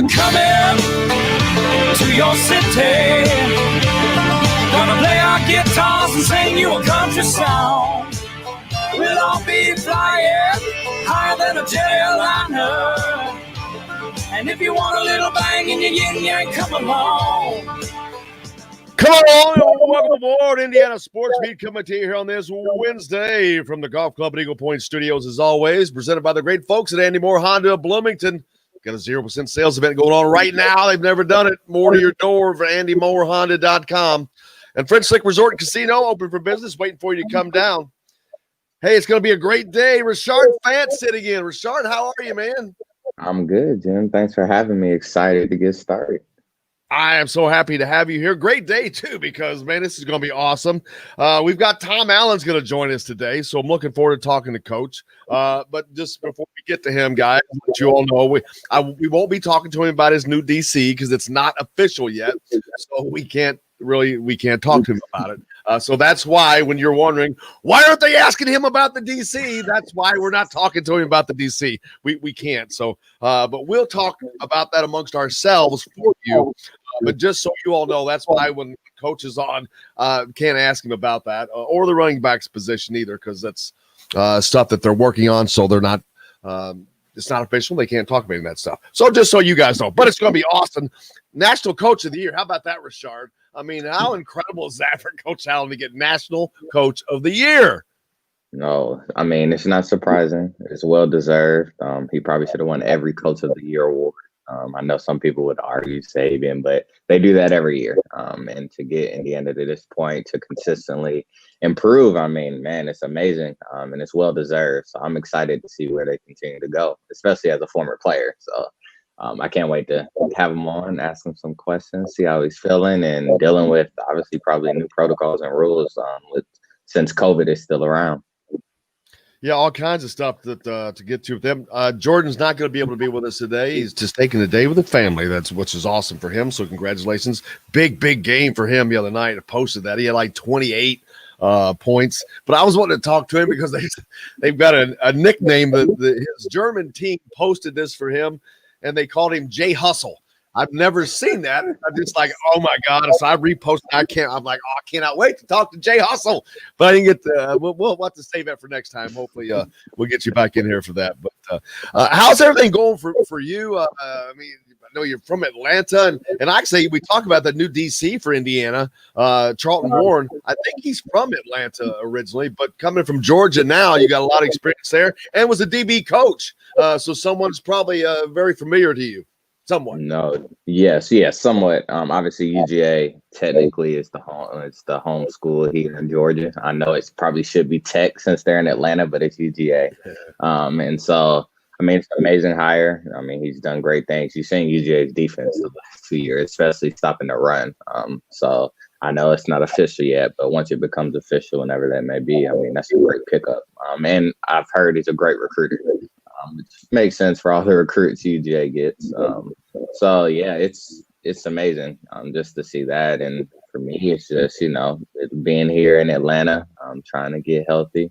we're coming to your city. Gonna play our guitars and sing you a country song. We'll all be flying higher than a jetliner. And if you want a little bang in your yin yang, come along. Come on, welcome aboard Indiana Sports Beat, coming to you here on this Wednesday from the Golf Club at Eagle Point Studios, as always, presented by the great folks at Andy Moore Honda of Bloomington. Got a 0% sales event going on right now. They've never done it. More to your door for AndyMooreHonda.com. And French Lick Resort and Casino, open for business, waiting for you to come down. Hey, it's going to be a great day. Rashard Fant sitting in. Rashard, how are you, man? I'm good, Jim. Thanks for having me. Excited to get started. I am so happy to have you here. Great day, too, because, man, this is going to be awesome. We've got Tom Allen's going to join us today, so I'm looking forward to talking to Coach. But just before we get to him, guys, let you all know, we won't be talking to him about his new DC because it's not official yet, so we can't talk to him about it. So that's why when you're wondering, why aren't they asking him about the DC? That's why we're not talking to him about the DC. We can't. So, but we'll talk about that amongst ourselves for you. But just so you all know, that's why when Coach is on, can't ask him about that or the running backs position either, because that's stuff that they're working on. So they're not. It's not official. They can't talk about that stuff. So just so you guys know, but it's going to be awesome. National Coach of the Year. How about that, Rashard? I mean, how incredible is that for Coach Allen to get National Coach of the Year? No, I mean, it's not surprising. It's well-deserved. He probably should have won every Coach of the Year award. I know some people would argue Saban, but they do that every year. And to get Indiana to this point to consistently improve, I mean, man, it's amazing. And it's well-deserved. So I'm excited to see where they continue to go, especially as a former player. So I can't wait to have him on, ask him some questions, see how he's feeling, and dealing with obviously probably new protocols and rules since COVID is still around. Yeah, all kinds of stuff that to get to with them. Jordan's not going to be able to be with us today. He's just taking the day with the family. Which is awesome for him. So congratulations. Big game for him the other night. I posted that. He had like 28 points. But I was wanting to talk to him because they've got a nickname that his German team posted this for him, and they called him Jay Hustle. I've never seen that. I'm just like, oh my God. So I reposted. I'm like, oh, I cannot wait to talk to Jay Hustle. But I didn't get to, we'll have to save that for next time. Hopefully we'll get you back in here for that. But how's everything going for you? I mean, I know you're from Atlanta, and actually we talk about the new DC for Indiana, Charlton Warren. I think he's from Atlanta originally, but coming from Georgia now, you got a lot of experience there, and was a DB coach. So someone's probably very familiar to you. Somewhat. No, yes, somewhat. Obviously, UGA technically is the home school here in Georgia. I know it probably should be Tech since they're in Atlanta, but it's UGA. And so, I mean, it's an amazing hire. I mean, he's done great things. You've seen UGA's defense the last 2 years, especially stopping the run. So I know it's not official yet, but once it becomes official, whenever that may be, I mean, that's a great pickup. And I've heard he's a great recruiter. Which makes sense for all the recruits UGA gets. So yeah, it's amazing just to see that. And for me, it's just, being here in Atlanta, trying to get healthy.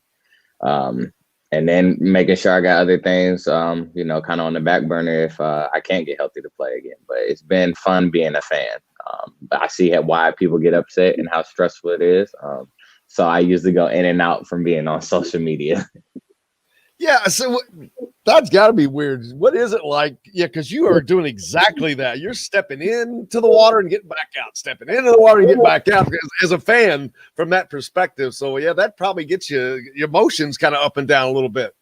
And then making sure I got other things, kind of on the back burner if I can't get healthy to play again. But it's been fun being a fan. But I see why people get upset and how stressful it is. So I usually go in and out from being on social media. Yeah, so that's got to be weird. What is it like? Yeah, because you are doing exactly that. You're stepping into the water and getting back out, stepping into the water and getting back out as a fan from that perspective. So, yeah, that probably gets your emotions kind of up and down a little bit.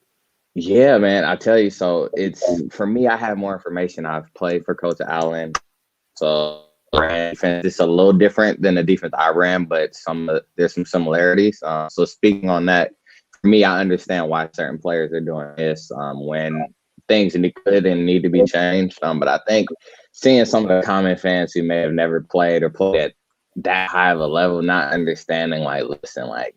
Yeah, man, I tell you. So for me, I have more information. I've played for Coach Allen. So defense is a little different than the defense I ran, but there's some similarities. So speaking on that, for me, I understand why certain players are doing this when things could and need to be changed. But I think seeing some of the common fans who may have never played or played at that high of a level, not understanding,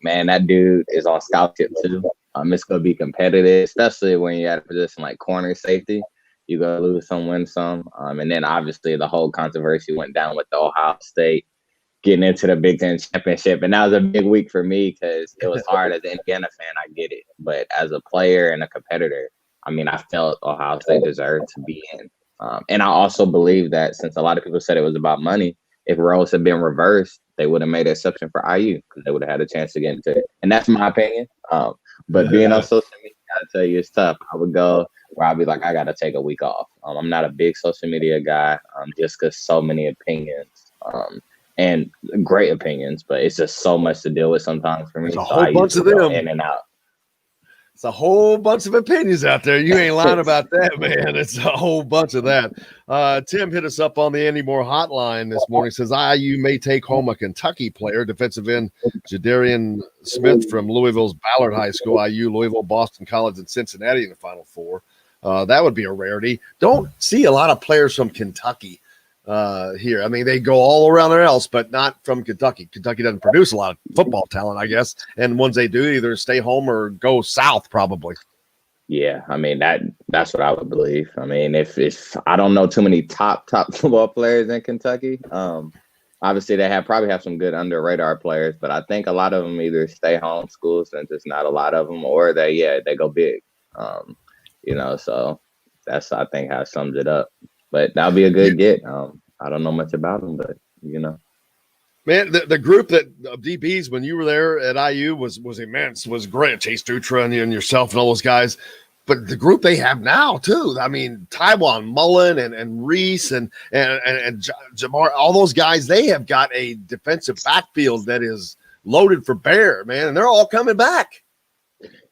man, that dude is on scholarship too. It's going to be competitive, especially when you're at a position like corner safety. You're going to lose some, win some. And then obviously the whole controversy went down with the Ohio State getting into the Big Ten championship. And that was a big week for me because it was hard as an Indiana fan. I get it. But as a player and a competitor, I mean, I felt Ohio State deserved to be in. And I also believe that since a lot of people said it was about money, if roles had been reversed, they would have made an exception for IU because they would have had a chance to get into it. And that's my opinion. But being on social media, I tell you, it's tough. I would go where I'd be like, I got to take a week off. I'm not a big social media guy just because so many opinions and great opinions, but it's just so much to deal with sometimes for me. There's a So whole I bunch of usually go them. in and out. It's a whole bunch of opinions out there. You ain't lying about that, man. It's a whole bunch of that. Tim hit us up on the Andy Moore hotline this morning. Says IU may take home a Kentucky player, defensive end Jadarian Smith from Louisville's Ballard High School. IU, Louisville, Boston College, and Cincinnati in the Final Four. That would be a rarity. Don't see a lot of players from Kentucky here. I mean, they go all around there else, but not from Kentucky. Kentucky doesn't produce a lot of football talent, I guess. And ones they do, either stay home or go south, probably. Yeah, I mean that's what I would believe. I mean, if I don't know too many top football players in Kentucky. Obviously they probably have some good under radar players, but I think a lot of them either stay home school since there's not a lot of them, or they go big. So that's I think how it sums it up. But that'll be a good get. I don't know much about them, but Man, the group that of DBs when you were there at IU was immense, was great. Chase Dutra and yourself and all those guys. But the group they have now too. I mean, Taiwan Mullen and Reese and Jamar, all those guys, they have got a defensive backfield that is loaded for bear, man, and they're all coming back.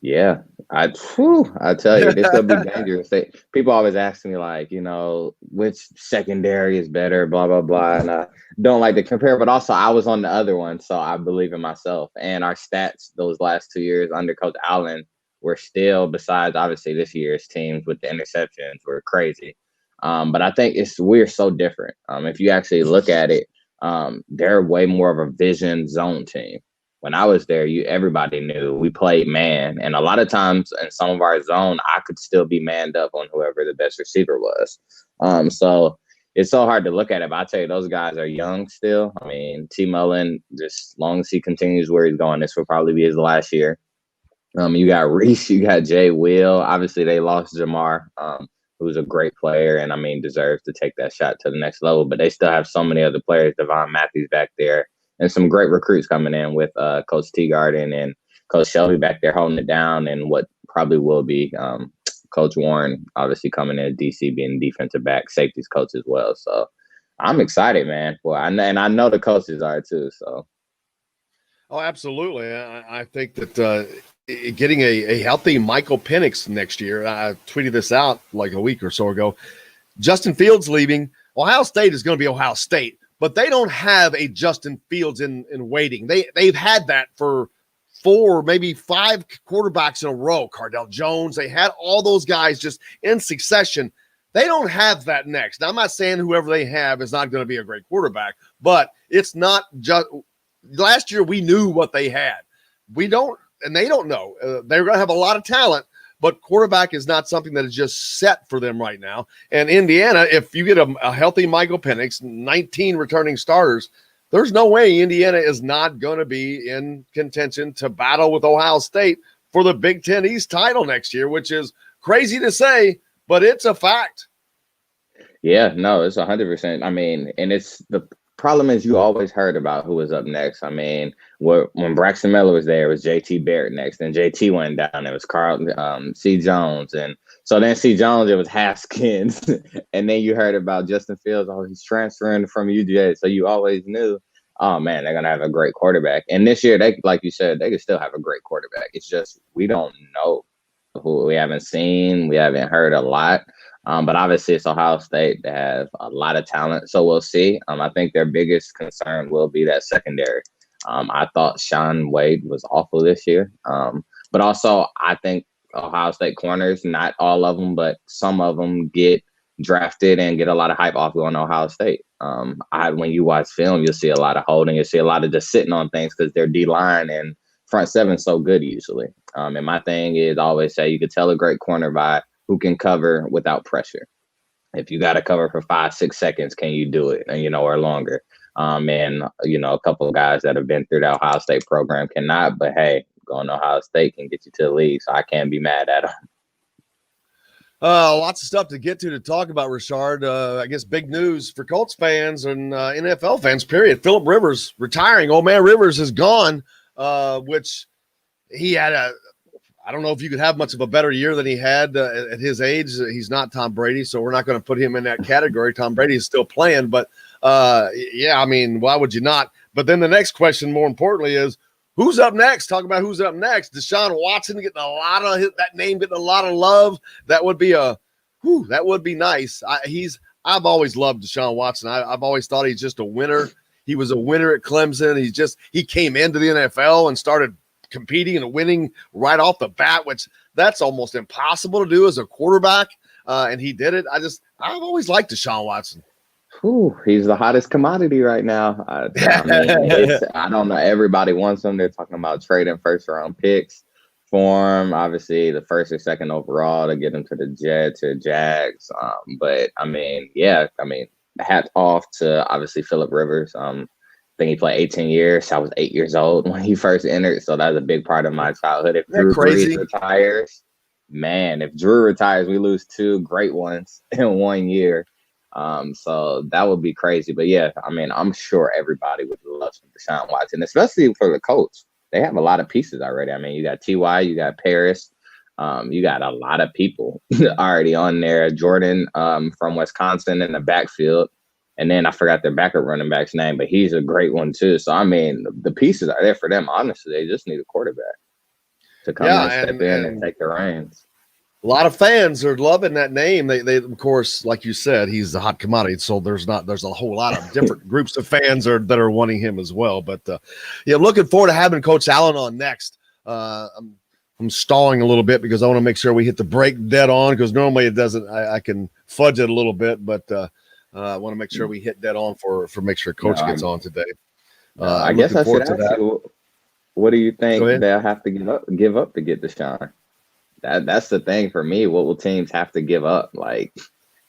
Yeah, I tell you, this will be dangerous. People always ask me like, which secondary is better, blah blah blah, and I don't like to compare. But also, I was on the other one, so I believe in myself. And our stats those last 2 years under Coach Allen were still, besides obviously this year's teams with the interceptions, were crazy. But I think we're so different. If you actually look at it, they're way more of a vision zone team. When I was there, everybody knew we played man. And a lot of times in some of our zone, I could still be manned up on whoever the best receiver was. So it's so hard to look at it. But I tell you, those guys are young still. I mean, T. Mullen, just as long as he continues where he's going, this will probably be his last year. You got Reese, you got Jay Will. Obviously, they lost Jamar, who's a great player and, I mean, deserves to take that shot to the next level. But they still have so many other players, Devon Matthews back there. And some great recruits coming in with Coach Teagarden and Coach Shelby back there holding it down, and what probably will be Coach Warren, obviously coming in DC, being defensive back, safeties coach as well. So I'm excited, man. Well, and I know the coaches are too. So. Oh, absolutely. I think that getting a healthy Michael Penix next year, I tweeted this out like a week or so ago. Justin Fields leaving. Ohio State is going to be Ohio State. But they don't have a Justin Fields in waiting. They've had that for 4, maybe 5 quarterbacks in a row. Cardell Jones, they had all those guys just in succession. They don't have that next. Now, I'm not saying whoever they have is not going to be a great quarterback, but it's not just – last year we knew what they had. We don't – and they don't know. They're going to have a lot of talent, but quarterback is not something that is just set for them right now. And Indiana, if you get a healthy Michael Penix, 19 returning starters, there's no way Indiana is not going to be in contention to battle with Ohio State for the Big Ten East title next year, which is crazy to say, but it's a fact. Yeah, no, it's 100%. I mean, and it's the problem is you always heard about who was up next. I mean, when Braxton Miller was there, it was JT Barrett next. Then JT went down. It was Carl C. Jones. And so then C. Jones, it was Haskins. And then you heard about Justin Fields. Oh, he's transferring from UGA. So you always knew, oh, man, they're going to have a great quarterback. And this year, they, like you said, they could still have a great quarterback. It's just we don't know who we haven't seen. We haven't heard a lot. But obviously, it's Ohio State. They have a lot of talent, so we'll see. I think their biggest concern will be that secondary. I thought Sean Wade was awful this year. But also, I think Ohio State corners, not all of them, but some of them get drafted and get a lot of hype off going to Ohio State. When you watch film, you'll see a lot of holding. You'll see a lot of just sitting on things because their D-line and front seven so good usually. And my thing is I always say you could tell a great corner by who can cover without pressure. If you got to cover for 5-6 seconds, can you do it? And, or longer. And, a couple of guys that have been through the Ohio State program cannot, but hey, going to Ohio State can get you to the league. So I can't be mad at them. Lots of stuff to get to talk about, Rashard. I guess big news for Colts fans and NFL fans, period. Phillip Rivers retiring. Old man Rivers is gone, which he had I don't know if you could have much of a better year than he had at his age. He's not Tom Brady, so we're not going to put him in that category. Tom Brady is still playing, but yeah, I mean, why would you not? But then the next question, more importantly, is who's up next? Talk about who's up next. Deshaun Watson getting that name getting a lot of love. That would be that would be nice. I've always loved Deshaun Watson. I've always thought he's just a winner. He was a winner at Clemson. He came into the NFL and started competing and winning right off the bat, which that's almost impossible to do as a quarterback. And he did it. I've always liked Deshaun Watson. He's the hottest commodity right now. I mean, I don't know. Everybody wants him. They're talking about trading first-round picks for him. Obviously, the first or second overall to get him to the Jets or Jags. But I mean, hats off to obviously Phillip Rivers. I think he played 18 years. I was 8 years old when he first entered, so that was a big part of my childhood. If Drew Brees retires, we lose two great ones in 1 year. So that would be crazy. But yeah, I mean, I'm sure everybody would love some Deshaun Watson, especially for the Colts. They have a lot of pieces already. I mean, you got T.Y., you got Paris, you got a lot of people already on there. Jordan from Wisconsin in the backfield. And then I forgot their backup running back's name, but he's a great one too. So, I mean, the pieces are there for them. Honestly, they just need a quarterback to come and step in and take the reins. A lot of fans are loving that name. They of course, like you said, he's the hot commodity. So there's a whole lot of different groups of fans that are wanting him as well. But yeah, looking forward to having Coach Allen on next. I'm stalling a little bit because I want to make sure we hit the break dead on, because normally it doesn't. I can fudge it a little bit, but I want to make sure we hit dead on for make sure Coach gets on today. I guess I should ask you, what do you think they'll have to give up to get Deshaun? That's the thing for me. What will teams have to give up? Like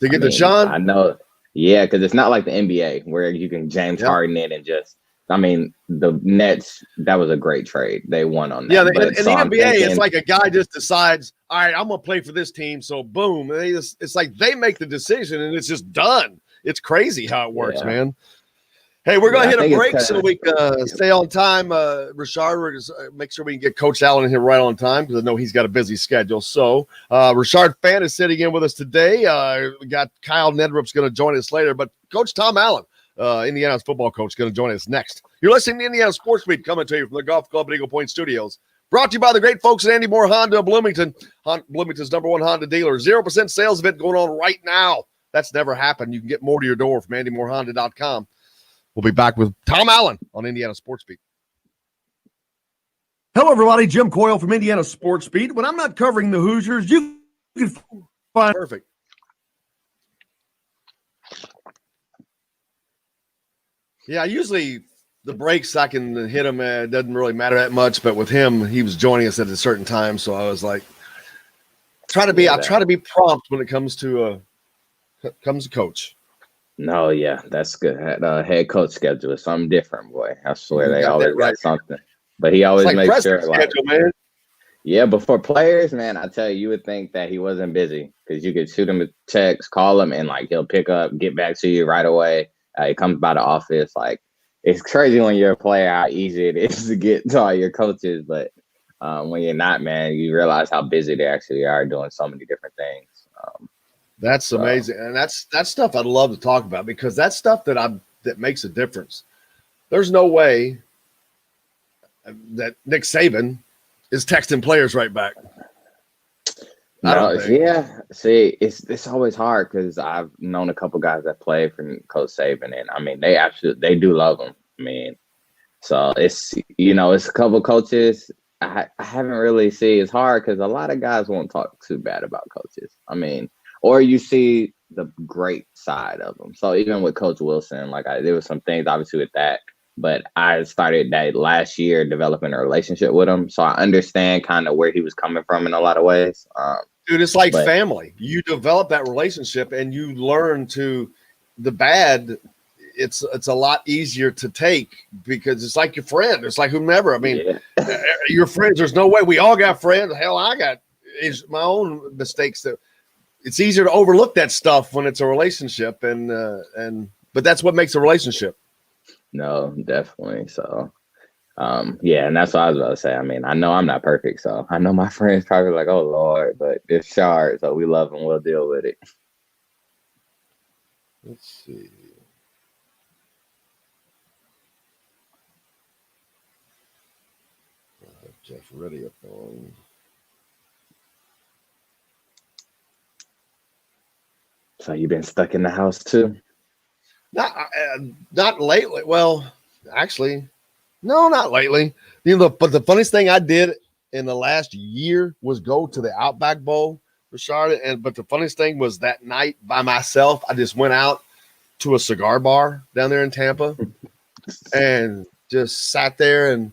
to get Deshaun? I know, yeah, because it's not like the NBA where you can James Harden it and just. I mean, the Nets, that was a great trade. They won on that. Yeah, in the NBA, it's like a guy just decides, all right, I'm going to play for this team. So, boom. It's like they make the decision, and it's just done. It's crazy how it works, man. Hey, we're going to hit a break so we can stay on time. Rashard, we're going to make sure we can get Coach Allen in here right on time, because I know he's got a busy schedule. So, Rashard Fant is sitting in with us today. We got Kyle Neddenriep's going to join us later, but Coach Tom Allen, Indiana's football coach, going to join us next. You're listening to Indiana Sports Beat, coming to you from the Golf Club at Eagle Point Studios. Brought to you by the great folks at Andy Moore Honda of Bloomington. Bloomington's #1 Honda dealer. 0% sales event going on right now. That's never happened. You can get more to your door from AndyMooreHonda.com. We'll be back with Tom Allen on Indiana Sports Beat. Hello, everybody. Jim Coyle from Indiana Sports Beat. When I'm not covering the Hoosiers, you can find perfect. Yeah, usually the breaks I can hit him. It doesn't really matter that much, but with him, he was joining us at a certain time, so I was like, I try to be prompt when it comes to coach. No, yeah, that's good. Head coach schedule is something different, boy. I swear they always got something. But he always makes sure, schedule, man. Yeah, but for players, man, I tell you, you would think that he wasn't busy, because you could shoot him a text, call him, and like he'll pick up, get back to you right away. He comes by the office. Like, it's crazy when you're a player how easy it is to get to all your coaches, but when you're not, man, you realize how busy they actually are doing so many different things. That's amazing, and that's stuff I'd love to talk about, because that's stuff that makes a difference. There's no way that Nick Saban is texting players right back. Yeah. See, it's always hard, because I've known a couple guys that play for Coach Saban, and I mean they do love him. I mean, so it's a couple coaches. I haven't really seen. It's hard because a lot of guys won't talk too bad about coaches. I mean. Or you see the great side of them. So even with Coach Wilson, there was some things obviously with that, but I started that last year developing a relationship with him. So I understand kind of where he was coming from in a lot of ways. Dude, it's like family. You develop that relationship and you learn the bad. It's a lot easier to take, because it's like your friend. It's like whomever. I mean, your friends, there's no way. We all got friends. Hell, I got my own mistakes that it's easier to overlook that stuff when it's a relationship, but that's what makes a relationship. No, definitely. So, yeah, and that's what I was about to say. I mean, I know I'm not perfect, so I know my friends probably like, "Oh Lord," but it's Shard, so we love him. We'll deal with it. Let's see. Jeff ready up on. So you've been stuck in the house too? Not lately. Well, actually, no, not lately. But the funniest thing I did in the last year was go to the Outback Bowl, Rashard. But the funniest thing was that night by myself, I just went out to a cigar bar down there in Tampa and just sat there and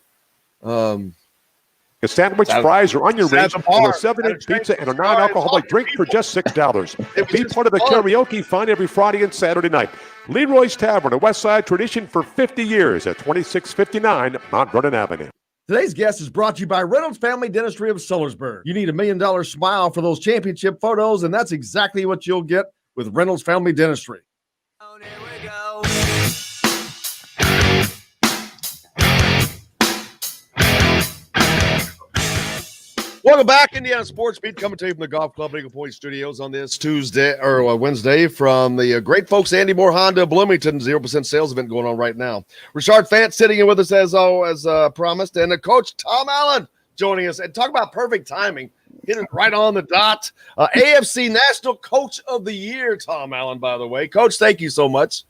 a sandwich, fries, or onion rings, and a 7-inch pizza and a non-alcoholic drink for just $6. Be part of the karaoke fun every Friday and Saturday night. Leroy's Tavern, a West Side tradition for 50 years at 2659 Mount Vernon Avenue. Today's guest is brought to you by Reynolds Family Dentistry of Sellersburg. You need $1 million smile for those championship photos, and that's exactly what you'll get with Reynolds Family Dentistry. Oh, there we go. Welcome back, Indiana Sports Beat, coming to you from the Golf Club Eagle Point Studios on this Wednesday from the great folks Andy Moore Honda Bloomington 0% sales event going on right now. Rashard Fant sitting in with us as promised, and the coach Tom Allen joining us. And talk about perfect timing, hitting it right on the dot. AFC National Coach of the Year, Tom Allen, by the way. Coach, thank you so much.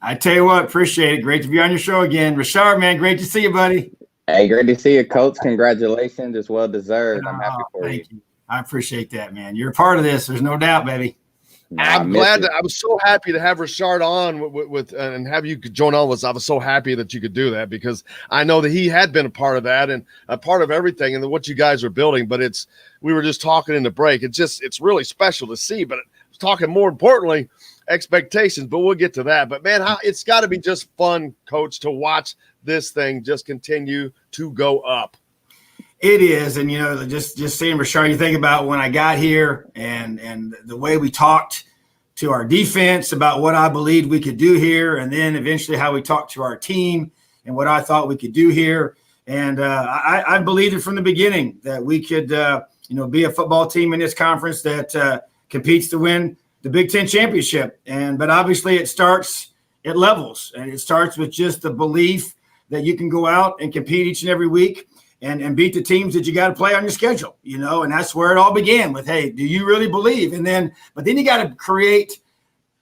I tell you what, appreciate it. Great to be on your show again. Rashard, man, great to see you, buddy. Hey, great to see you, Coach. Congratulations. It's well deserved. I'm happy for you. Thank you. I appreciate that, man. You're a part of this. There's no doubt, baby. I'm glad that I was so happy to have Rashard on with and have you join on with us. I was so happy that you could do that because I know that he had been a part of that and a part of everything and what you guys are building. But we were just talking in the break. It's really special to see. But talking more importantly, expectations. But we'll get to that. But man, it's got to be just fun, Coach, to watch this thing just continue to go up. It is, and just seeing Rashard, you think about when I got here and the way we talked to our defense about what I believed we could do here, and then eventually how we talked to our team and what I thought we could do here. And I believed it from the beginning that we could, be a football team in this conference that competes to win the Big Ten championship. But obviously it starts at levels, and it starts with just the belief that you can go out and compete each and every week and beat the teams that you got to play on your schedule, and that's where it all began with, hey, do you really believe? But then you got to create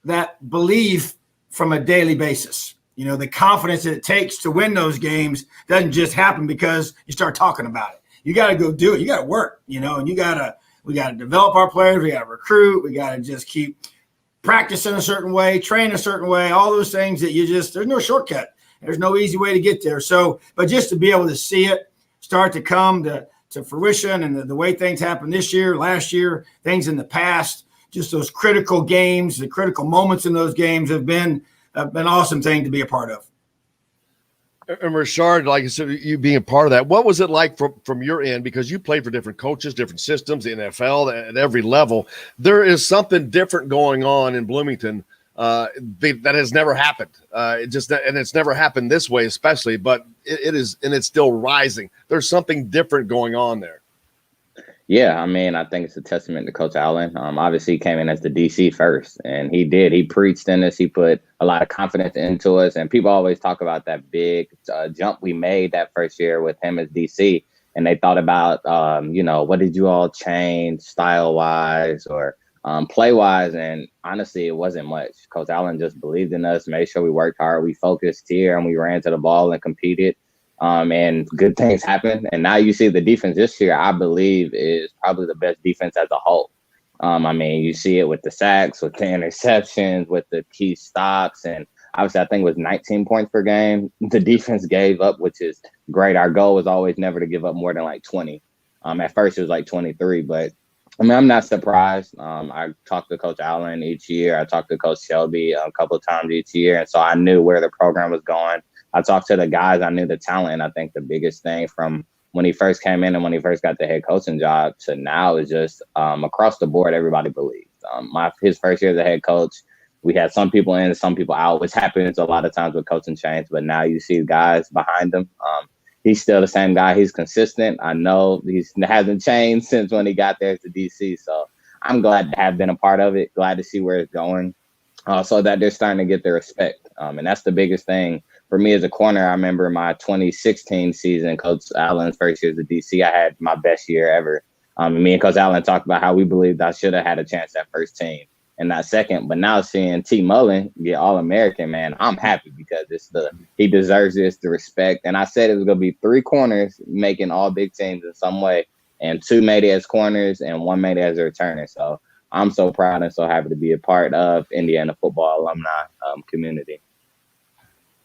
that belief from a daily basis. The confidence that it takes to win those games doesn't just happen because you start talking about it. You got to go do it. You got to work, and we got to develop our players. We got to recruit. We got to just keep practicing a certain way, train a certain way, all those things that there's no shortcut. There's no easy way to get there. So, but just to be able to see it start to come to fruition and the way things happened this year, last year, things in the past, just those critical games, the critical moments in those games have been an awesome thing to be a part of. And Rashard, like I said, you being a part of that, what was it like from your end? Because you played for different coaches, different systems, the NFL at every level. There is something different going on in Bloomington that has never happened. It's never happened this way, especially, but it is, and it's still rising. There's something different going on there. Yeah, I mean, I think it's a testament to Coach Allen. Obviously, he came in as the DC first, and he preached in us. He put a lot of confidence into us, and people always talk about that big jump we made that first year with him as DC, and they thought about, what did you all change style-wise or play-wise, and honestly, it wasn't much. Coach Allen just believed in us, made sure we worked hard, we focused here, and we ran to the ball and competed. And good things happen. And now you see the defense this year, I believe, is probably the best defense as a whole. You see it with the sacks, with the interceptions, with the key stops. And obviously, I think it was 19 points per game the defense gave up, which is great. Our goal was always never to give up more than like 20. At first, it was like 23. But, I'm not surprised. I talked to Coach Allen each year. I talked to Coach Shelby a couple of times each year. And so I knew where the program was going. I talked to the guys. I knew the talent. I think the biggest thing from when he first came in and when he first got the head coaching job to now is just across the board, everybody believes. His first year as a head coach, we had some people in and some people out, which happens a lot of times with coaching change. But now you see guys behind him. He's still the same guy. He's consistent. I know he hasn't changed since when he got there as the DC. So I'm glad to have been a part of it. Glad to see where it's going, so that they're starting to get the respect. And that's the biggest thing for me as a corner. I remember my 2016 season, Coach Allen's first year as a DC. I had my best year ever. Me and Coach Allen talked about how we believed I should have had a chance at first team and not second. But now seeing T. Mullen get All-American, man, I'm happy because he deserves this, the respect. And I said it was going to be 3 corners making all big teams in some way, and 2 made it as corners and 1 made it as a returner. So I'm so proud and so happy to be a part of Indiana football alumni community.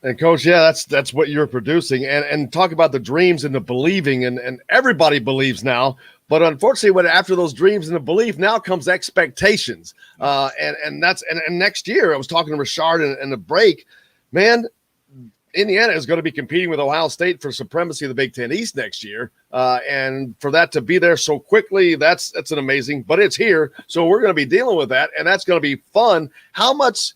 And Coach, yeah, that's what you're producing. And talk about the dreams and the believing, and everybody believes now. But unfortunately, after those dreams and the belief, now comes expectations. And next year, I was talking to Rashard in the break, man. Indiana is going to be competing with Ohio State for supremacy of the Big Ten East next year. And for that to be there so quickly, that's an amazing, but it's here. So we're going to be dealing with that, and that's going to be fun. How much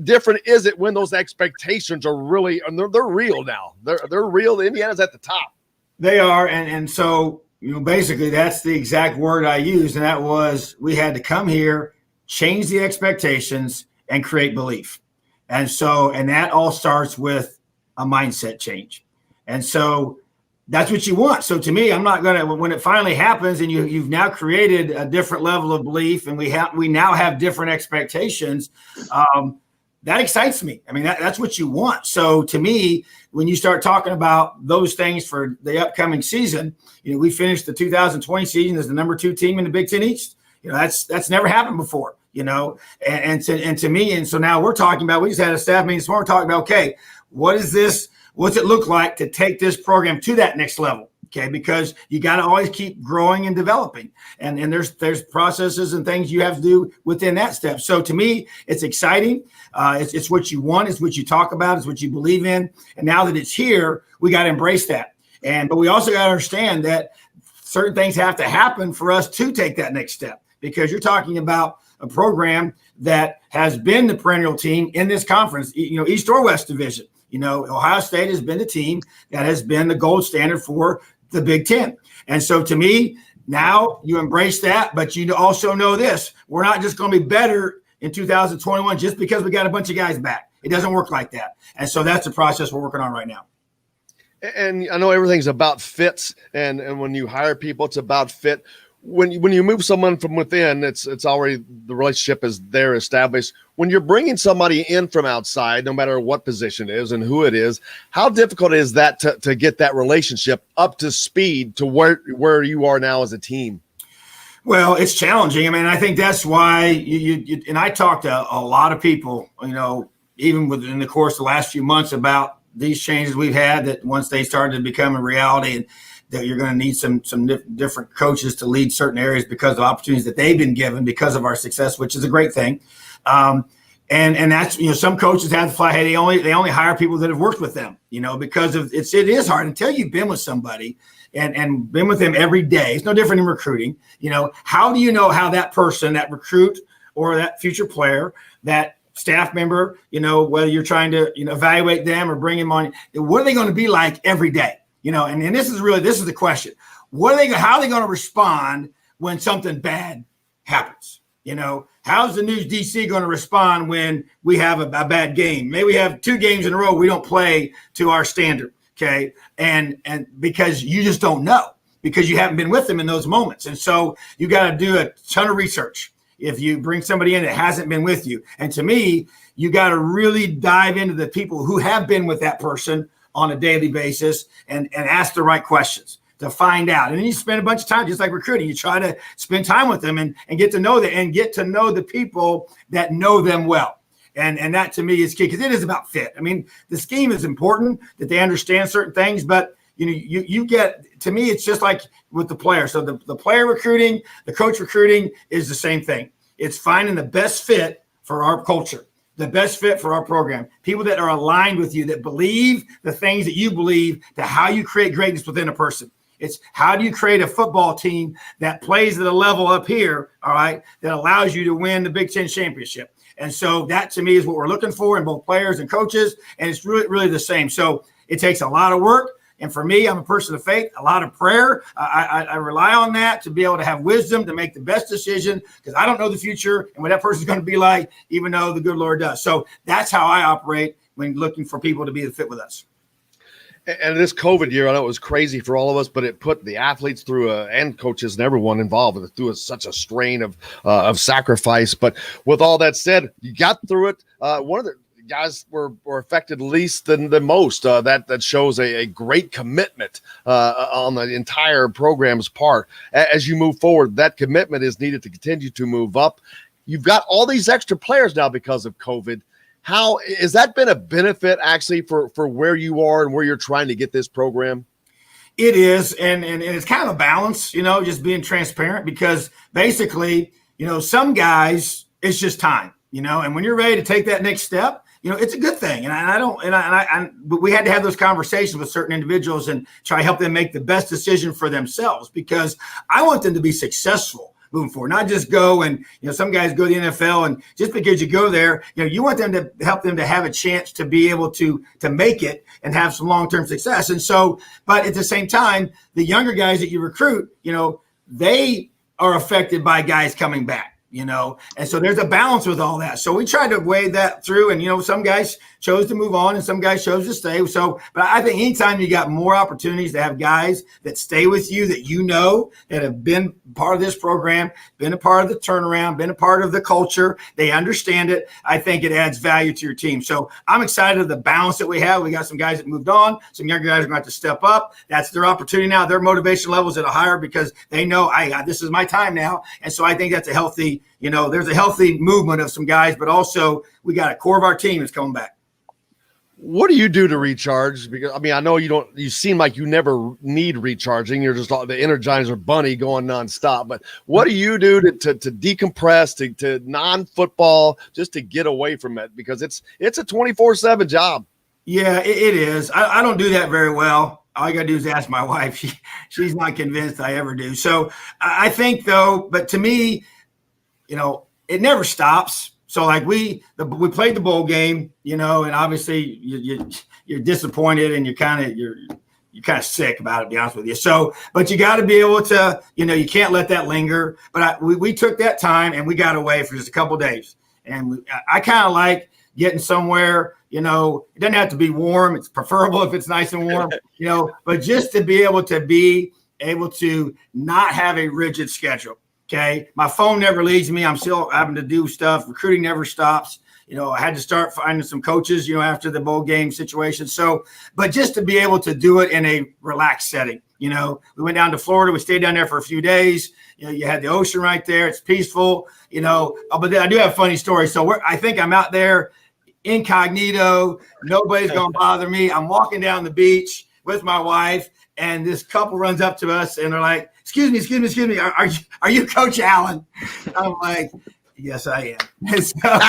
different is it when those expectations are really, and they're real now? They're real. Indiana's at the top. They are. And so, basically that's the exact word I used. And that was, we had to come here, change the expectations, and create belief. And that all starts with a mindset change. And so that's what you want. So to me, I'm not going to, when it finally happens and you've now created a different level of belief, and we now have different expectations, that excites me. I mean, that's what you want. So to me, when you start talking about those things for the upcoming season, we finished the 2020 season as the number 2 team in the Big Ten East. That's never happened before, and to me, and so now we're talking about, we just had a staff meeting this morning, we're talking about, okay, what's it look like to take this program to that next level? Okay, because you got to always keep growing and developing, and there's processes and things you have to do within that step. So to me, it's exciting. It's what you want. It's what you talk about. It's what you believe in. And now that it's here, we got to embrace that. But we also got to understand that certain things have to happen for us to take that next step, because you're talking about a program that has been the perennial team in this conference, East or West Division. Ohio State has been the team that has been the gold standard for the Big Ten. And so to me, now you embrace that, but you also know this: we're not just going to be better in 2021 just because we got a bunch of guys back. It doesn't work like that. And so that's the process we're working on right now. And I know everything's about fits, and when you hire people, it's about fit. When you move someone from within, it's already, the relationship is there established. When you're bringing somebody in from outside, no matter what position it is and who it is, how difficult is that to get that relationship up to speed to where you are now as a team? Well, it's challenging. I mean, I think that's why you and I talked to a lot of people, even within the course of the last few months, about these changes we've had, that once they started to become a reality, and that you're going to need some different coaches to lead certain areas because of opportunities that they've been given because of our success, which is a great thing. And that's, some coaches have to fly. Hey, they only hire people that have worked with them, because it is hard until you've been with somebody and been with them every day. It's no different in recruiting. How do you know how that person, that recruit or that future player, that staff member, whether you're trying to, evaluate them or bring them on, what are they going to be like every day? And this is the question. How are they going to respond when something bad happens? How's the new DC going to respond when we have a bad game? Maybe we have 2 games in a row we don't play to our standard, okay? And because you just don't know, because you haven't been with them in those moments. And so you got to do a ton of research if you bring somebody in that hasn't been with you. And to me, you got to really dive into the people who have been with that person on a daily basis and ask the right questions to find out. And then you spend a bunch of time, just like recruiting. You try to spend time with them and get to know them and get to know the people that know them well. And that to me is key, because it is about fit. I mean, the scheme is important, that they understand certain things, but you get, to me, it's just like with the player. So the player recruiting, the coach recruiting is the same thing. It's finding the best fit for our culture, the best fit for our program, people that are aligned with you, that believe the things that you believe, to how you create greatness within a person. It's how do you create a football team that plays at a level up here, all right, that allows you to win the Big Ten championship. And so that to me is what we're looking for in both players and coaches. And it's really, really the same. So it takes a lot of work. And for me, I'm a person of faith, a lot of prayer. I rely on that to be able to have wisdom to make the best decision, because I don't know the future and what that person's going to be like, even though the good Lord does. So that's how I operate when looking for people to be the fit with us. And this COVID year, I know it was crazy for all of us, but it put the athletes through and coaches and everyone involved through such a strain of sacrifice. But with all that said, you got through it. One of the guys were affected least than most. That shows a great commitment on the entire program's part. As you move forward, that commitment is needed to continue to move up. You've got all these extra players now because of COVID. How has that been a benefit actually for where you are and where you're trying to get this program? It is. And it's kind of a balance, just being transparent, because basically, some guys, it's just time, and when you're ready to take that next step, it's a good thing. But we had to have those conversations with certain individuals and try to help them make the best decision for themselves, because I want them to be successful moving forward, not just go and, some guys go to the NFL, and just because you go there, you want them to help them to have a chance to be able to make it and have some long-term success. And so, but at the same time, the younger guys that you recruit, they are affected by guys coming back. And so there's a balance with all that. So we tried to weigh that through, and, some guys chose to move on and some guys chose to stay. So, but I think anytime you got more opportunities to have guys that stay with you, that that have been part of this program, been a part of the turnaround, been a part of the culture, they understand it. I think it adds value to your team. So I'm excited of the balance that we have. We got some guys that moved on, some younger guys are going to have to step up. That's their opportunity now. Their motivation levels at a higher, because they know this is my time now. And so I think that's a healthy, there's a healthy movement of some guys, but also we got a core of our team is coming back. What do you do to recharge? Because I know you seem like you never need recharging. You're just the Energizer bunny going nonstop. But what do you do to decompress, to non-football, just to get away from it? Because it's a 24/7 job. Yeah, it is. I don't do that very well. All you got to do is ask my wife. She's not convinced I ever do. So I think, though, but to me, it never stops. So like we played the bowl game, and obviously you're disappointed and you're kind of sick about it, to be honest with you. So, but you got to be able to, you can't let that linger. But we took that time and we got away for just a couple of days. And I kind of like getting somewhere, it doesn't have to be warm. It's preferable if it's nice and warm, but just to be able to not have a rigid schedule. Okay. My phone never leaves me. I'm still having to do stuff. Recruiting never stops. I had to start finding some coaches, after the bowl game situation. So, but just to be able to do it in a relaxed setting, we went down to Florida. We stayed down there for a few days. You had the ocean right there. It's peaceful, but I do have a funny story. So I think I'm out there incognito. Nobody's going to bother me. I'm walking down the beach with my wife, and this couple runs up to us and they're like, excuse me. Are you Coach Allen? I'm like, yes, I am. And so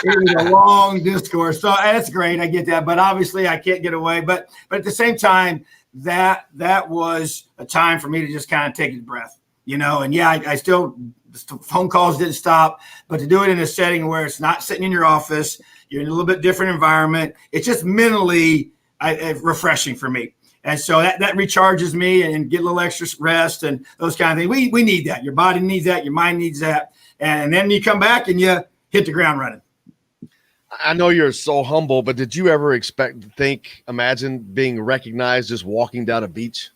it was a long discourse. So that's great. I get that. But obviously I can't get away. But at the same time, that was a time for me to just kind of take a breath, and yeah, I still, the phone calls didn't stop, but to do it in a setting where it's not sitting in your office, you're in a little bit different environment. It's just mentally refreshing for me. And so that recharges me and get a little extra rest and those kind of things. We need that. Your body needs that. Your mind needs that. And then you come back and you hit the ground running. I know you're so humble, but did you ever imagine being recognized just walking down a beach?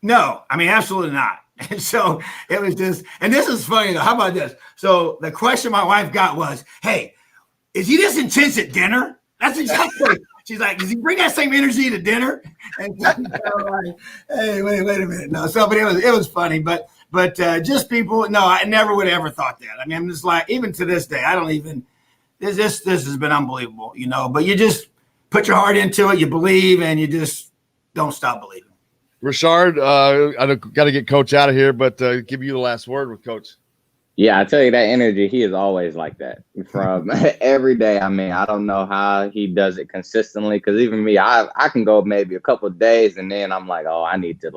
No, absolutely not. And so it was just, and this is funny though. How about this? So the question my wife got was, hey, is he this intense at dinner? That's exactly. She's like, does he bring that same energy to dinner? And so I'm like, hey, wait a minute. No, so but it was funny, but just people. No, I never would have ever thought that. I'm just like, even to this day, I don't even. This has been unbelievable, But you just put your heart into it, you believe, and you just don't stop believing. Rashard, I got to get Coach out of here, but give you the last word with Coach. Yeah, I tell you, that energy, he is always like that from every day. I don't know how he does it consistently, because even me, I can go maybe a couple of days and then I'm like, oh, I need to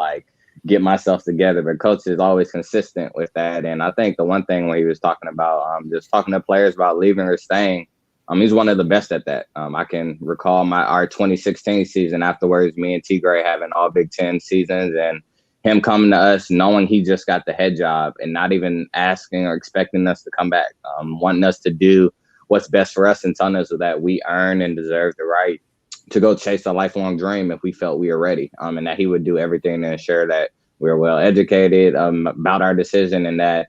get myself together. But Coach is always consistent with that. And I think the one thing when he was talking about just talking to players about leaving or staying, he's one of the best at that. I can recall our 2016 season afterwards, me and T. Gray having all Big Ten seasons, and him coming to us knowing he just got the head job and not even asking or expecting us to come back, wanting us to do what's best for us and telling us that we earn and deserve the right to go chase a lifelong dream if we felt we were ready, and that he would do everything to ensure that we were well educated about our decision, and that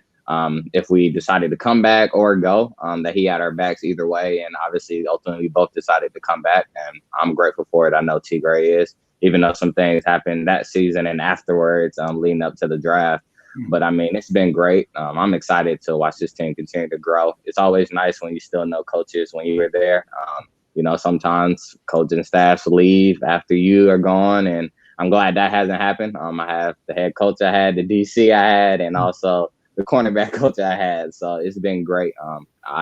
if we decided to come back or go, that he had our backs either way. And obviously, ultimately, we both decided to come back, and I'm grateful for it. I know T. Gray is, even though some things happened that season and afterwards leading up to the draft. But, I mean, it's been great. I'm excited to watch this team continue to grow. It's always nice when you still know coaches when you were there. Sometimes coaching staffs leave after you are gone, and I'm glad that hasn't happened. I have the head coach I had, the DC I had, and also the cornerback coach I had. So it's been great.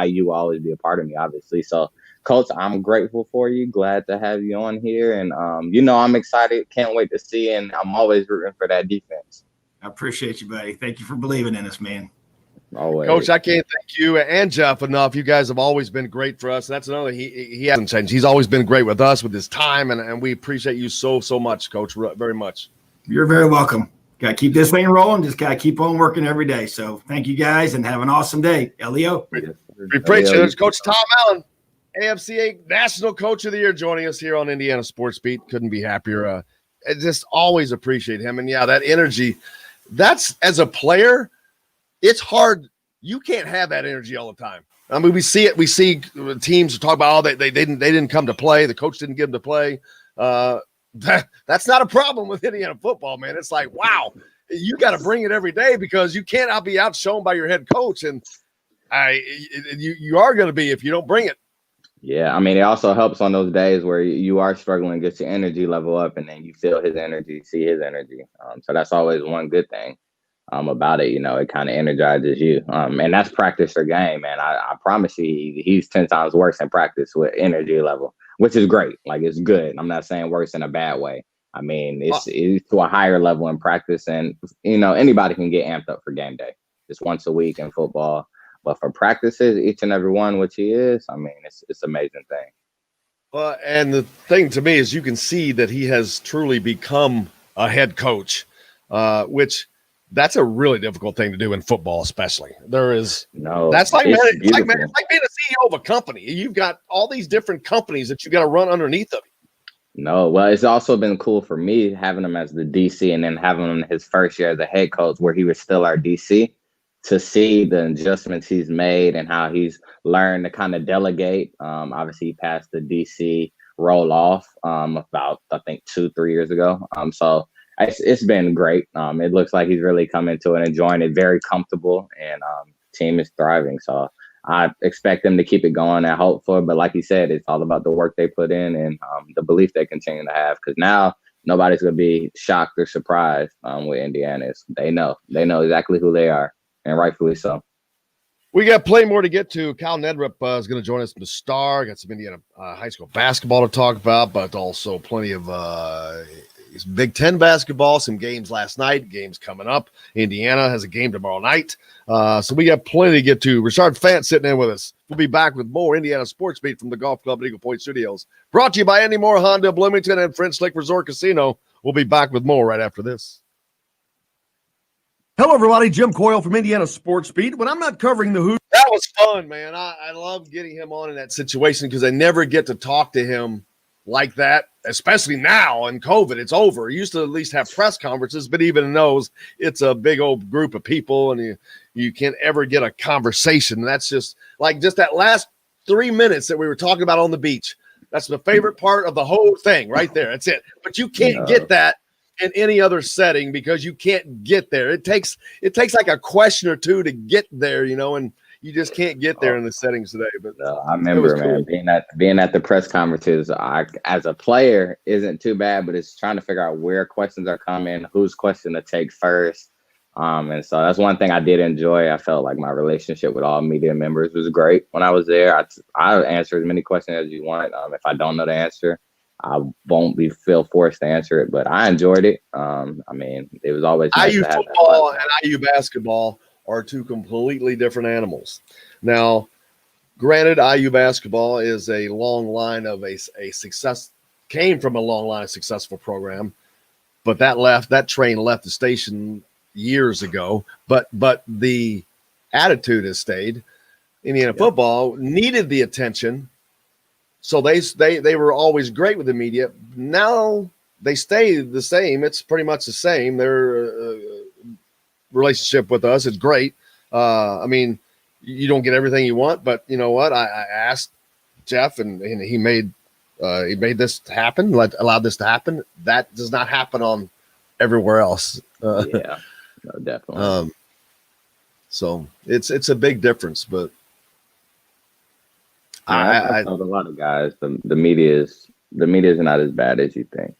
IU will always be a part of me, obviously. So, Coach, I'm grateful for you. Glad to have you on here. And, I'm excited. Can't wait to see. And I'm always rooting for that defense. I appreciate you, buddy. Thank you for believing in us, man. Always. Coach, I can't thank you and Jeff enough. You guys have always been great for us. That's another, he hasn't changed. He's always been great with us with his time, and we appreciate you so much, Coach, very much. You're very welcome. Got to keep this thing rolling. Just got to keep on working every day. So thank you guys and have an awesome day. Leo. We appreciate it. Coach Tom Allen, AFCA National Coach of the Year, joining us here on Indiana Sports Beat. Couldn't be happier. I just always appreciate him. And yeah, that energy, that's, as a player, it's hard. You can't have that energy all the time. I mean, we see it. We see teams talk about, they didn't come to play. The coach didn't give them to play. That's not a problem with Indiana football, man. It's like, wow, you got to bring it every day because you can't be outshone by your head coach. And you are going to be if you don't bring it. Yeah, I mean, it also helps on those days where you are struggling to get your energy level up, and then you feel his energy, see his energy. So that's always one good thing about it. It kind of energizes you. And that's practice or game, man. I promise you, he's 10 times worse in practice with energy level, which is great. Like, it's good. I'm not saying worse in a bad way. I mean, it's to a higher level in practice, and anybody can get amped up for game day. Just once a week in football. But for practices, each and every one, which he is, I mean, it's an amazing thing. Well, and the thing to me is you can see that he has truly become a head coach, which that's a really difficult thing to do in football, especially. It's like being a CEO of a company. You've got all these different companies that you got to run underneath of you. No, well, it's also been cool for me having him as the DC and then having him his first year as a head coach where he was still our DC, to see the adjustments he's made and how he's learned to kind of delegate. Obviously, he passed the DC role off about, I think, 2-3 years ago. So it's been great. It looks like he's really come into it, enjoying it, very comfortable, and team is thriving. So I expect them to keep it going and hope for it. But like you said, it's all about the work they put in and the belief they continue to have. Because now nobody's going to be shocked or surprised with Indiana. They know exactly who they are. And rightfully so. We got plenty more to get to. Kyle Neddenriep is going to join us from the Star. Got some Indiana high school basketball to talk about, but also plenty of Big Ten basketball, some games last night, games coming up. Indiana has a game tomorrow night. So we got plenty to get to. Rashard Fant sitting in with us. We'll be back with more Indiana Sports Beat from the Golf Club at Eagle Point Studios. Brought to you by Andy Moore, Honda, Bloomington, and French Lake Resort Casino. We'll be back with more right after this. Hello, everybody. Jim Coyle from Indiana Sports Beat. When I'm not covering the Hoosiers. That was fun, man. I love getting him on in that situation because I never get to talk to him like that, especially now in COVID. It's over. You used to at least have press conferences, but even in those, it's a big old group of people, and you can't ever get a conversation. And that's just that last 3 minutes that we were talking about on the beach. That's the favorite part of the whole thing right there. That's it. But you can't get that in any other setting because you can't get there. It takes like a question or two to get there, and you just can't get there in the settings today. But I remember, man, being at the press conferences, as a player isn't too bad, but it's trying to figure out where questions are coming, whose question to take first. And so that's one thing I did enjoy. I felt like my relationship with all media members was great when I was there. I answer as many questions as you want. If I don't know the answer, I won't feel forced to answer it, but I enjoyed it. I mean, it was always nice IU to have football and IU basketball are two completely different animals. Now, granted, IU basketball is a long line of a success, came from a long line of successful program, but that train left the station years ago. But the attitude has stayed. Indiana football needed the attention, so they were always great with the media. Now they stay the same. It's pretty much the same. Their relationship with us is great. I mean, you don't get everything you want, but you know what? I asked Jeff, and he made this happen, allowed this to happen. That does not happen on everywhere else. Yeah, no, definitely. So it's a big difference, but I told a lot of guys the media is not as bad as you think.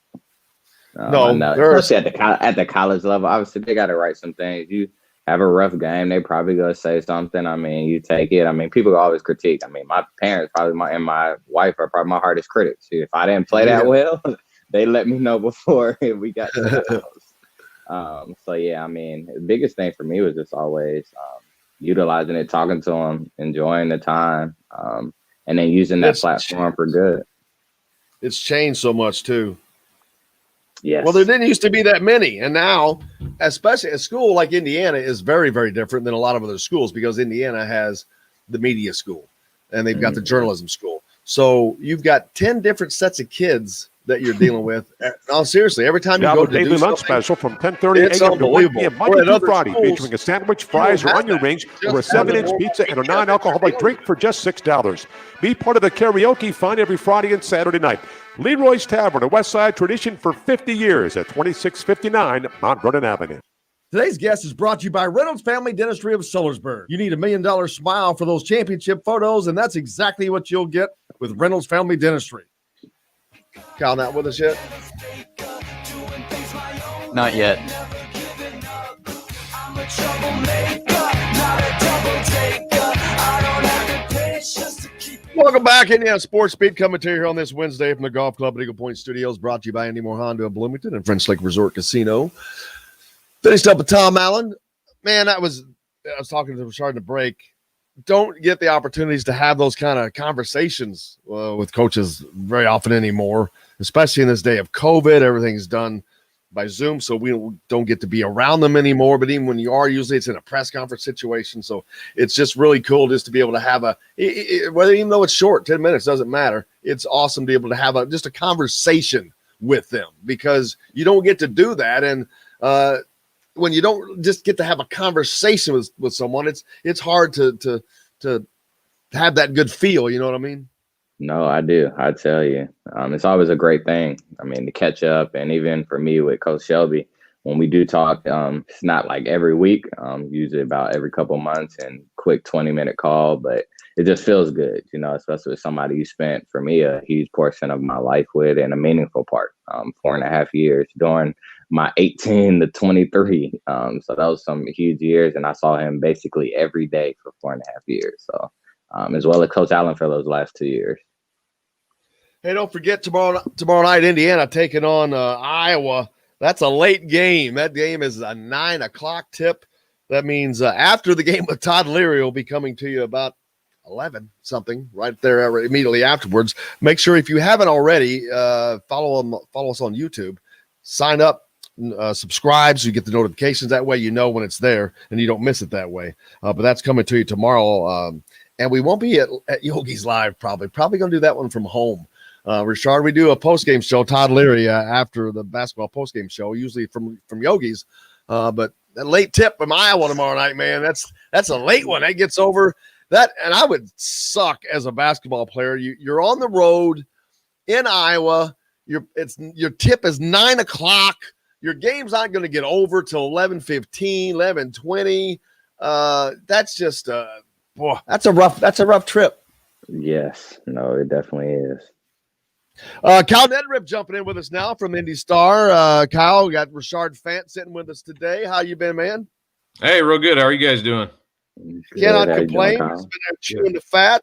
No, especially at the college level. Obviously, they got to write some things. You have a rough game, they probably gonna say something. I mean, you take it. I mean, people always critique. I mean, my parents and my wife are probably my hardest critics. If I didn't play that well, they let me know before we got to the house. So yeah, I mean, the biggest thing for me was just always utilizing it, talking to them, enjoying the time, and then using that platform for good. It's changed so much too. Yes. Well, there didn't used to be that many, and now, especially a school like Indiana, is very, very different than a lot of other schools because Indiana has the media school and they've got the journalism school. So you've got 10 different sets of kids that you're dealing with. No, seriously, every time you go to daily lunch special from 10:30 a.m. to 1 p.m. Monday through Friday, featuring a sandwich, fries, or onion rings, or a 7-inch pizza and a non-alcoholic drink for just $6. Be part of the karaoke fun every Friday and Saturday night. Leroy's Tavern, a West Side tradition for 50 years at 2659 Mount Vernon Avenue. Today's guest is brought to you by Reynolds Family Dentistry of Sellersburg. You need $1 million smile for those championship photos, and that's exactly what you'll get with Reynolds Family Dentistry. Kyle, not with us yet? Not yet. Welcome back, Indiana Sports Beat, coming to you here on this Wednesday from the Golf Club at Eagle Point Studios, brought to you by Andy Moore Honda of Bloomington and French Lake Resort Casino. Finished up with Tom Allen. Man, I was talking to Rashard in the break. Don't get the opportunities to have those kind of conversations with coaches very often anymore, especially in this day of COVID. Everything's done by Zoom, so we don't get to be around them anymore. But even when you are, usually it's in a press conference situation. So it's just really cool just to be able to have whether even though it's short, 10 minutes, doesn't matter. It's awesome to be able to have just a conversation with them because you don't get to do that. And when you don't just get to have a conversation with someone, it's hard to have that good feel. You know what I mean? No, I do. I tell you, it's always a great thing. I mean, to catch up, and even for me with Coach Shelby, when we do talk, it's not like every week, usually about every couple months and quick 20-minute call, but it just feels good, especially with somebody you spent, for me, a huge portion of my life with and a meaningful part, 4.5 years during my 18 to 23. So that was some huge years, and I saw him basically every day for 4.5 years. So as well as Coach Allen for those last 2 years. Hey, don't forget tomorrow night, Indiana taking on Iowa. That's a late game. That game is a 9 o'clock tip. That means after the game with Todd Leary will be coming to you about 11 something right there immediately afterwards. Make sure if you haven't already, follow us on YouTube, sign up, subscribe so you get the notifications. That way you know when it's there and you don't miss it that way. But that's coming to you tomorrow. And we won't be at Yogi's Live probably going to do that one from home. Rashard, we do a post-game show, Todd Leary, after the basketball post-game show, usually from Yogi's. But that late tip from Iowa tomorrow night, man, that's a late one. That gets over that. And I would suck as a basketball player. You're on the road in Iowa. Your tip is 9 o'clock. Your game's not going to get over till 11:15, 11:20. That's just that's a rough trip. Yes, no, it definitely is. Kyle Neddenriep jumping in with us now from Indy Star. Kyle, we got Rashard Fant sitting with us today. How you been, man? Hey, real good. How are you guys doing? Cannot How you doing, complain. Kyle? He's been there chewing the fat,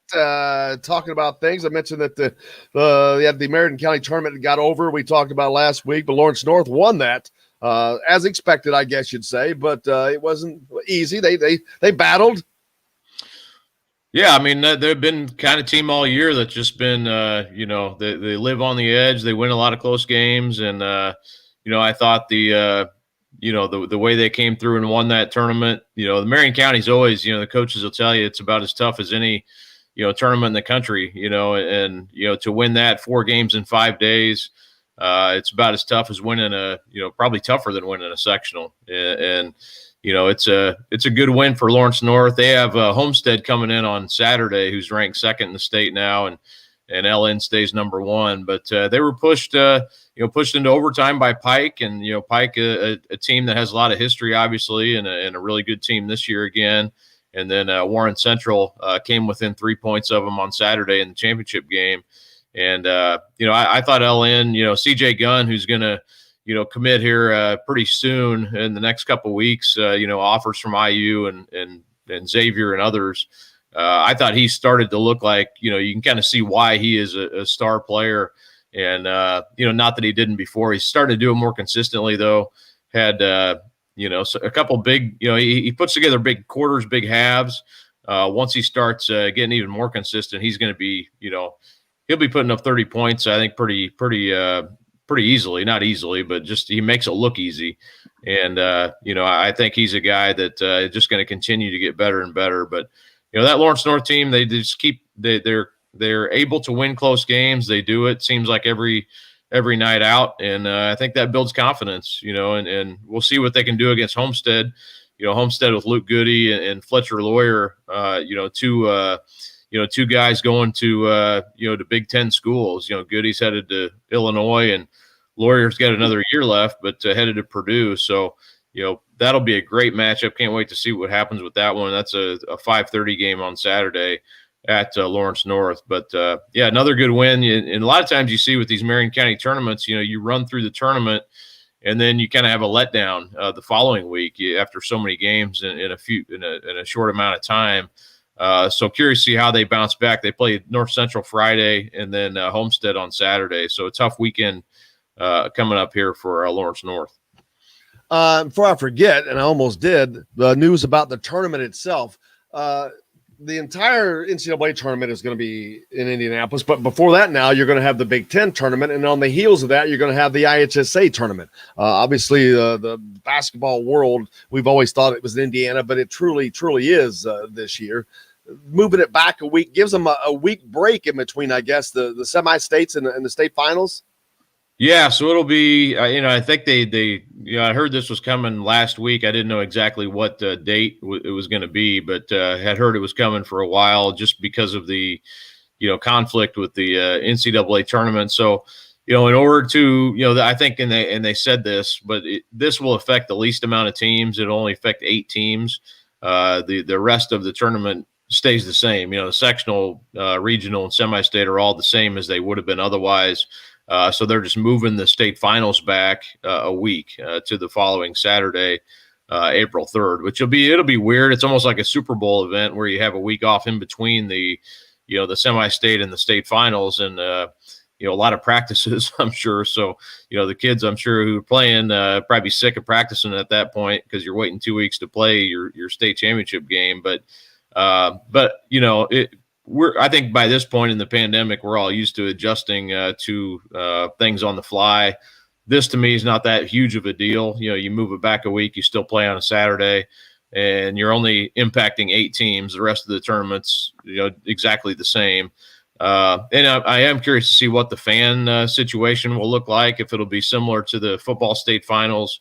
talking about things. I mentioned that the American County tournament got over. We talked about last week, but Lawrence North won that as expected, I guess you'd say. But it wasn't easy. They battled. Yeah, I mean, they've been kind of team all year that's just been, they live on the edge. They win a lot of close games. And, I thought the way they came through and won that tournament, the Marion County's always, the coaches will tell you it's about as tough as any, tournament in the country, and to win that 4 games in 5 days, it's about as tough as winning probably tougher than winning a sectional. And it's a good win for Lawrence North. They have Homestead coming in on Saturday, who's ranked second in the state now, and LN stays number 1. But they were pushed into overtime by Pike, and Pike, a team that has a lot of history, obviously, and a really good team this year again. And then Warren Central came within 3 points of them on Saturday in the championship game. And I thought LN, CJ Gunn, who's going to commit here pretty soon in the next couple of weeks, offers from IU and Xavier and others. I thought he started to look like, you can kind of see why he is a star player. And, not that he didn't before. He's starting to do it more consistently, though. Had, so a couple big, he puts together big quarters, big halves. Once he starts getting even more consistent, he's going to be, he'll be putting up 30 points, I think, pretty easily. Not easily, but just he makes it look easy. And, I think he's a guy that is just going to continue to get better and better. But, that Lawrence North team, they just they're able to win close games. They do it, seems like every night out. And I think that builds confidence, and we'll see what they can do against Homestead. Homestead with Luke Goody and Fletcher Lawyer, two guys going to, to Big Ten schools. Goody's headed to Illinois and Lawyer's got another year left, but headed to Purdue. So, that'll be a great matchup. Can't wait to see what happens with that one. That's a 5:30 game on Saturday at Lawrence North. But, another good win. And a lot of times you see with these Marion County tournaments, you run through the tournament and then you kind of have a letdown the following week after so many games in a short amount of time. So curious to see how they bounce back. They play North Central Friday and then Homestead on Saturday. So a tough weekend coming up here for Lawrence North. Before I forget, and I almost did, the news about the tournament itself. The entire NCAA tournament is going to be in Indianapolis, but before that now, you're going to have the Big Ten tournament, and on the heels of that, you're going to have the IHSA tournament. Obviously, the basketball world, we've always thought it was in Indiana, but it truly is this year. Moving it back a week gives them a week break in between, I guess, the semi-states and the state finals. Yeah, so it'll be, I think they I heard this was coming last week. I didn't know exactly what date it was going to be, but had heard it was coming for a while just because of the, conflict with the NCAA tournament. So, in order to, I think, and they said this, but this will affect the least amount of teams. It'll only affect 8 teams. The rest of the tournament stays the same. The sectional, regional, and semi-state are all the same as they would have been otherwise. So they're just moving the state finals back a week to the following Saturday, April 3rd, which it'll be weird. It's almost like a Super Bowl event where you have a week off in between the semi-state and the state finals, and a lot of practices, I'm sure. So the kids, I'm sure, who are playing probably sick of practicing at that point because you're waiting 2 weeks to play your state championship game. But I think by this point in the pandemic, we're all used to adjusting to things on the fly. This to me is not that huge of a deal. You move it back a week, you still play on a Saturday, and you're only impacting 8 teams. The rest of the tournament's exactly the same. And I am curious to see what the fan situation will look like, if it'll be similar to the football state finals.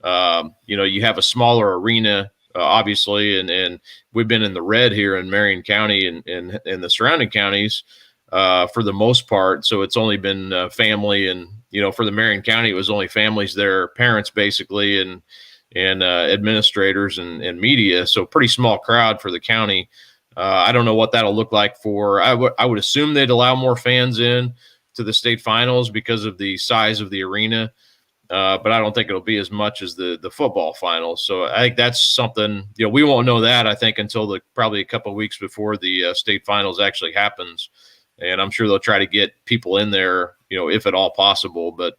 You have a smaller arena, obviously, and we've been in the red here in Marion County and the surrounding counties for the most part. So it's only been family, and for the Marion County, it was only families there, parents basically, and administrators and media. So pretty small crowd for the county. I don't know what that'll look like for. I would assume they'd allow more fans in to the state finals because of the size of the arena. but I don't think it'll be as much as the football finals. So I think that's something, we won't know that, I think, until probably a couple of weeks before the state finals actually happens. And I'm sure they'll try to get people in there, if at all possible. But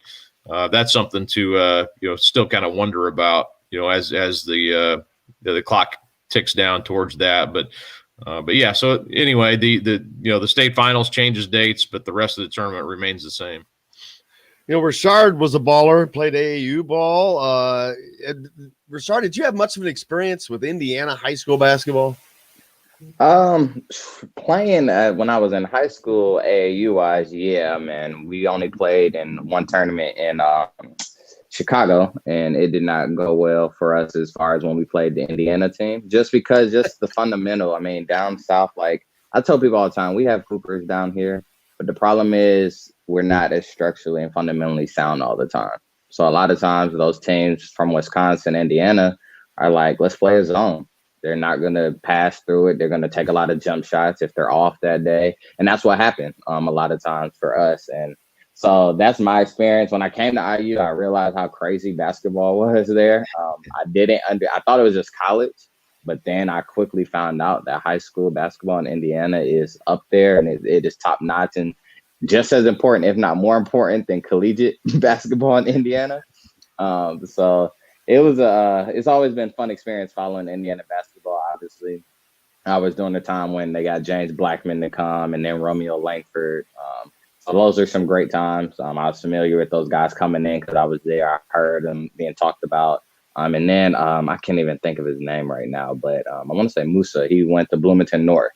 that's something to, still kind of wonder about, as the clock ticks down towards that. But yeah, so anyway, the state finals changes dates, but the rest of the tournament remains the same. Rashard was a baller, played AAU ball. Rashard, did you have much of an experience with Indiana high school basketball? Playing when I was in high school, AAU wise, yeah, man. We only played in one tournament in Chicago, and it did not go well for us as far as when we played the Indiana team, just because the fundamental. I mean, down south, like I tell people all the time, we have hoopers down here, but the problem is we're not as structurally and fundamentally sound all the time. So a lot of times those teams from Wisconsin, Indiana are like, let's play a zone. They're not going to pass through it. They're going to take a lot of jump shots if they're off that day. And that's what happened a lot of times for us. And so that's my experience. When I came to IU, I realized how crazy basketball was there. I thought it was just college, but then I quickly found out that high school basketball in Indiana is up there, and it is top notch and just as important, if not more important, than collegiate basketball in Indiana. So it was it's always been a fun experience following Indiana basketball. Obviously, I was during the time when they got James Blackman to come, and then Romeo Langford. So those are some great times. I was familiar with those guys coming in because I was there. I heard them being talked about. And then I can't even think of his name right now, but I want to say Musa. He went to Bloomington North.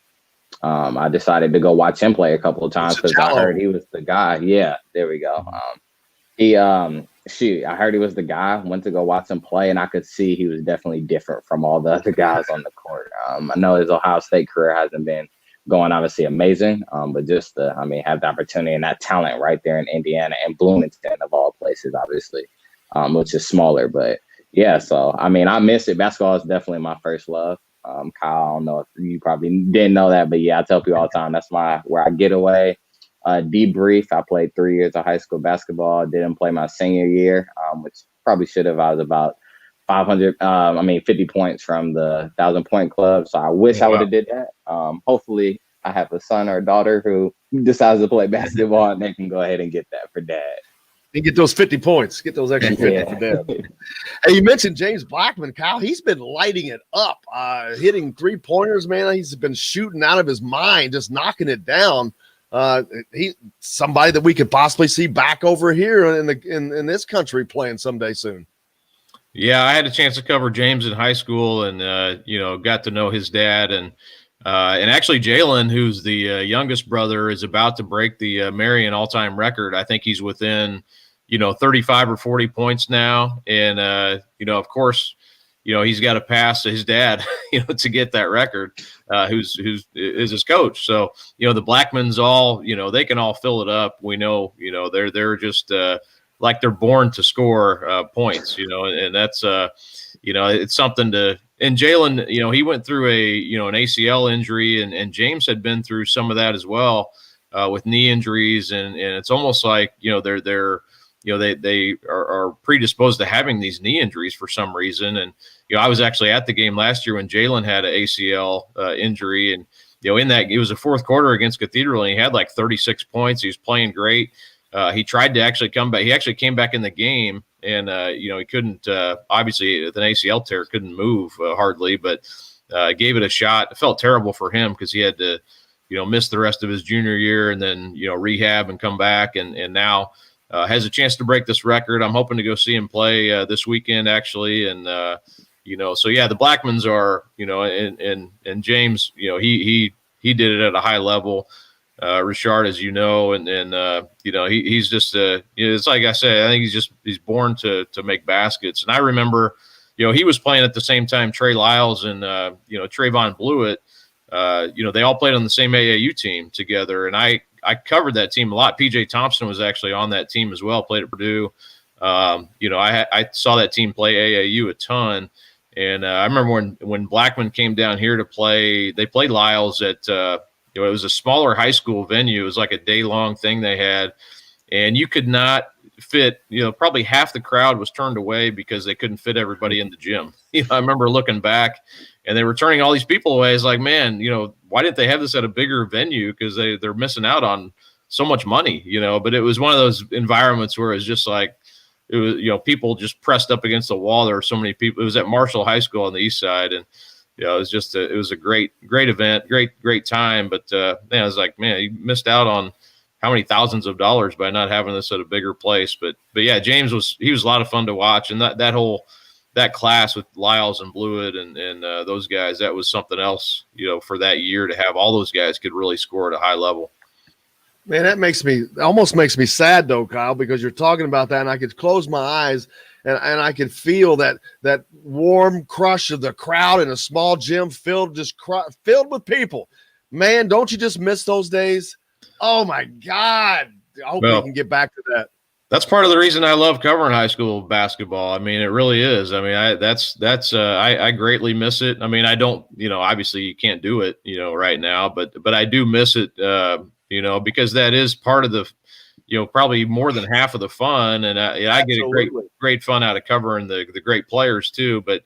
I decided to go watch him play a couple of times because I heard he was the guy. Yeah, there we go. I heard he was the guy. Went to go watch him play, and I could see he was definitely different from all the other guys on the court. I know his Ohio State career hasn't been going obviously amazing, but just have the opportunity and that talent right there in Indiana and Bloomington of all places, obviously, which is smaller. But yeah, so I miss it. Basketball is definitely my first love. Kyle, I don't know if you probably didn't know that, but yeah, I tell people all the time, that's where I get away. Debrief. I played 3 years of high school basketball. Didn't play my senior year, which probably should have. I was about 50 points from the 1,000-point club. So I wish I would have did that. Hopefully I have a son or a daughter who decides to play basketball, and they can go ahead and get that for dad. And get those 50 points. Get those extra 50 for them. Hey, you mentioned James Blackman, Kyle. He's been lighting it up, hitting three-pointers, man. He's been shooting out of his mind, just knocking it down. He's somebody that we could possibly see back over here in this country playing someday soon. Yeah, I had a chance to cover James in high school, and got to know his dad, and actually Jalen, who's the youngest brother, is about to break the Marion all-time record. I think he's within 35 or 40 points now, and of course, he's got to pass his dad, to get that record, who's his coach. So the Blackmans all, they can all fill it up. We know, they're just like they're born to score points, and that's it's something to. And Jalen, he went through an ACL injury, and James had been through some of that as well with knee injuries, and it's almost like they are predisposed to having these knee injuries for some reason. And I was actually at the game last year when Jalen had an ACL injury, and in that it was a fourth quarter against Cathedral, and he had like 36 points. He was playing great. He tried to actually come back. He actually came back in the game, and he couldn't. Obviously, with an ACL tear, couldn't move hardly, but gave it a shot. It felt terrible for him because he had to, miss the rest of his junior year and then rehab and come back, and now has a chance to break this record. I'm hoping to go see him play this weekend, actually, and so yeah, the Blackmans are, and James, he did it at a high level. Rashard, as you know, and he's just it's like I said, I think he's born to make baskets. And I remember, he was playing at the same time Trey Lyles and Trayvon Blewett. They all played on the same AAU team together, and I covered that team a lot. PJ Thompson was actually on that team as well, played at Purdue. I saw that team play AAU a ton. And I remember when Blackman came down here to play, they played Lyles at it was a smaller high school venue. It was like a day-long thing they had. And you could not fit, probably half the crowd was turned away because they couldn't fit everybody in the gym. I remember looking back and they were turning all these people away. It's like, man, why didn't they have this at a bigger venue? Because they're missing out on so much money, but it was one of those environments where it's just like, it was, people just pressed up against the wall. There were so many people. It was at Marshall High School on the east side. And, it was just it was a great event, great time. But man, I was like, man, you missed out on how many thousands of dollars by not having this at a bigger place. But yeah, James was a lot of fun to watch. And that class with Lyles and Blewett and those guys, that was something else, for that year to have all those guys could really score at a high level. Man, that almost makes me sad though, Kyle, because you're talking about that and I could close my eyes and I could feel that warm crush of the crowd in a small gym filled with people. Man, don't you just miss those days? Oh my God. I hope we can get back to that. That's part of the reason I love covering high school basketball. I mean, it really is. I mean, I greatly miss it. I mean, I don't, obviously you can't do it, right now, but I do miss it, because that is part of the, probably more than half of the fun. And I get a great fun out of covering the great players too. But,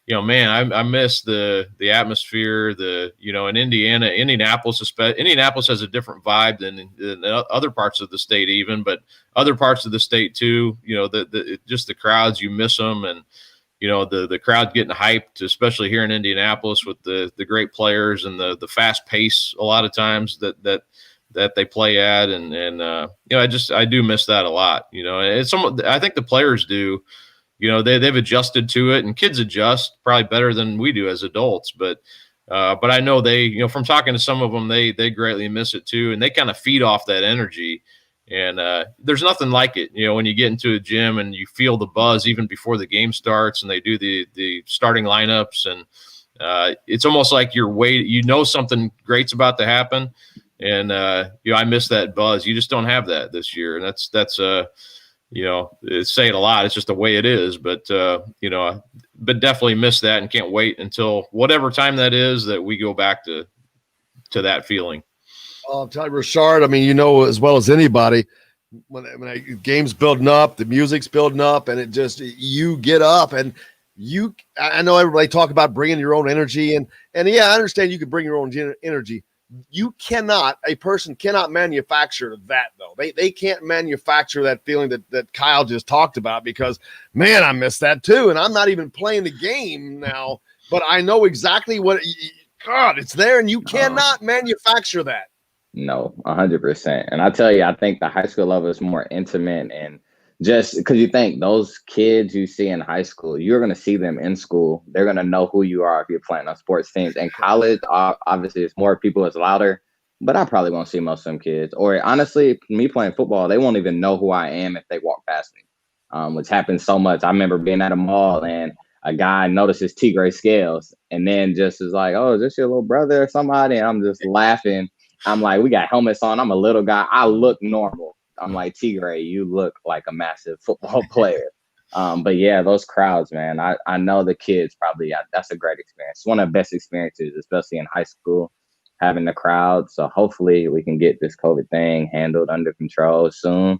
man, I miss the atmosphere, in Indianapolis has a different vibe than other parts of the state even, but other parts of the state too, just the crowds, you miss them. And, the crowd getting hyped, especially here in Indianapolis with the great players and the fast pace a lot of times that they play at. And I do miss that a lot, I think the players do. They've adjusted to it, and kids adjust probably better than we do as adults. But I know they, from talking to some of them, they greatly miss it too, and they kind of feed off that energy. And there's nothing like it, when you get into a gym and you feel the buzz even before the game starts, and they do the starting lineups, and it's almost like you're waiting. Something great's about to happen, and I miss that buzz. You just don't have that this year, and that's it's saying a lot. It's just the way it is, but definitely miss that and can't wait until whatever time that is that we go back to that feeling. I'll tell you, Rashard, I mean, as well as anybody, when game's building up, the music's building up, and it just, you get up and I know everybody talk about bringing your own energy and yeah, I understand you can bring your own energy. A person cannot manufacture that though. They can't manufacture that feeling that Kyle just talked about, because man, I miss that too. And I'm not even playing the game now, but I know exactly God, it's there, and you cannot manufacture that. No, 100%. And I tell you, I think the high school level is more intimate, and just because you think those kids you see in high school, you're going to see them in school. They're going to know who you are if you're playing on sports teams. And college, obviously, it's more people, it's louder, but I probably won't see most of them kids. Or honestly, me playing football, they won't even know who I am if they walk past me, which happens so much. I remember being at a mall and a guy notices Tigray scales and then just is like, oh, is this your little brother or somebody? And I'm just laughing. I'm like, we got helmets on. I'm a little guy. I look normal. I'm like, Tigray, you look like a massive football player. But yeah, those crowds, man, I know the kids probably, that's a great experience. It's one of the best experiences, especially in high school, having the crowd. So hopefully we can get this COVID thing handled under control soon.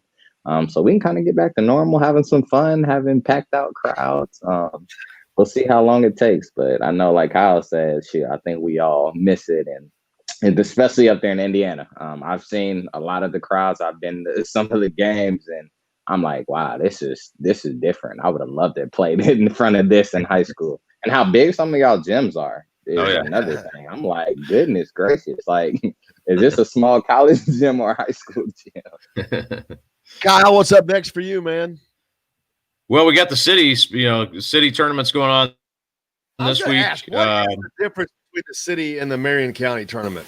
So we can kind of get back to normal, having some fun, having packed out crowds. We'll see how long it takes. But I know, like Kyle said, I think we all miss it. And especially up there in Indiana. I've seen a lot of the crowds. I've been to some of the games, and I'm like, wow, this is different. I would have loved to play in front of this in high school. And how big some of y'all gyms are is another thing. I'm like, goodness gracious. Like, is this a small college gym or high school gym? Kyle, what's up next for you, man? Well, we got the city tournaments going on this week. What is the difference between the city and the Marion County tournament?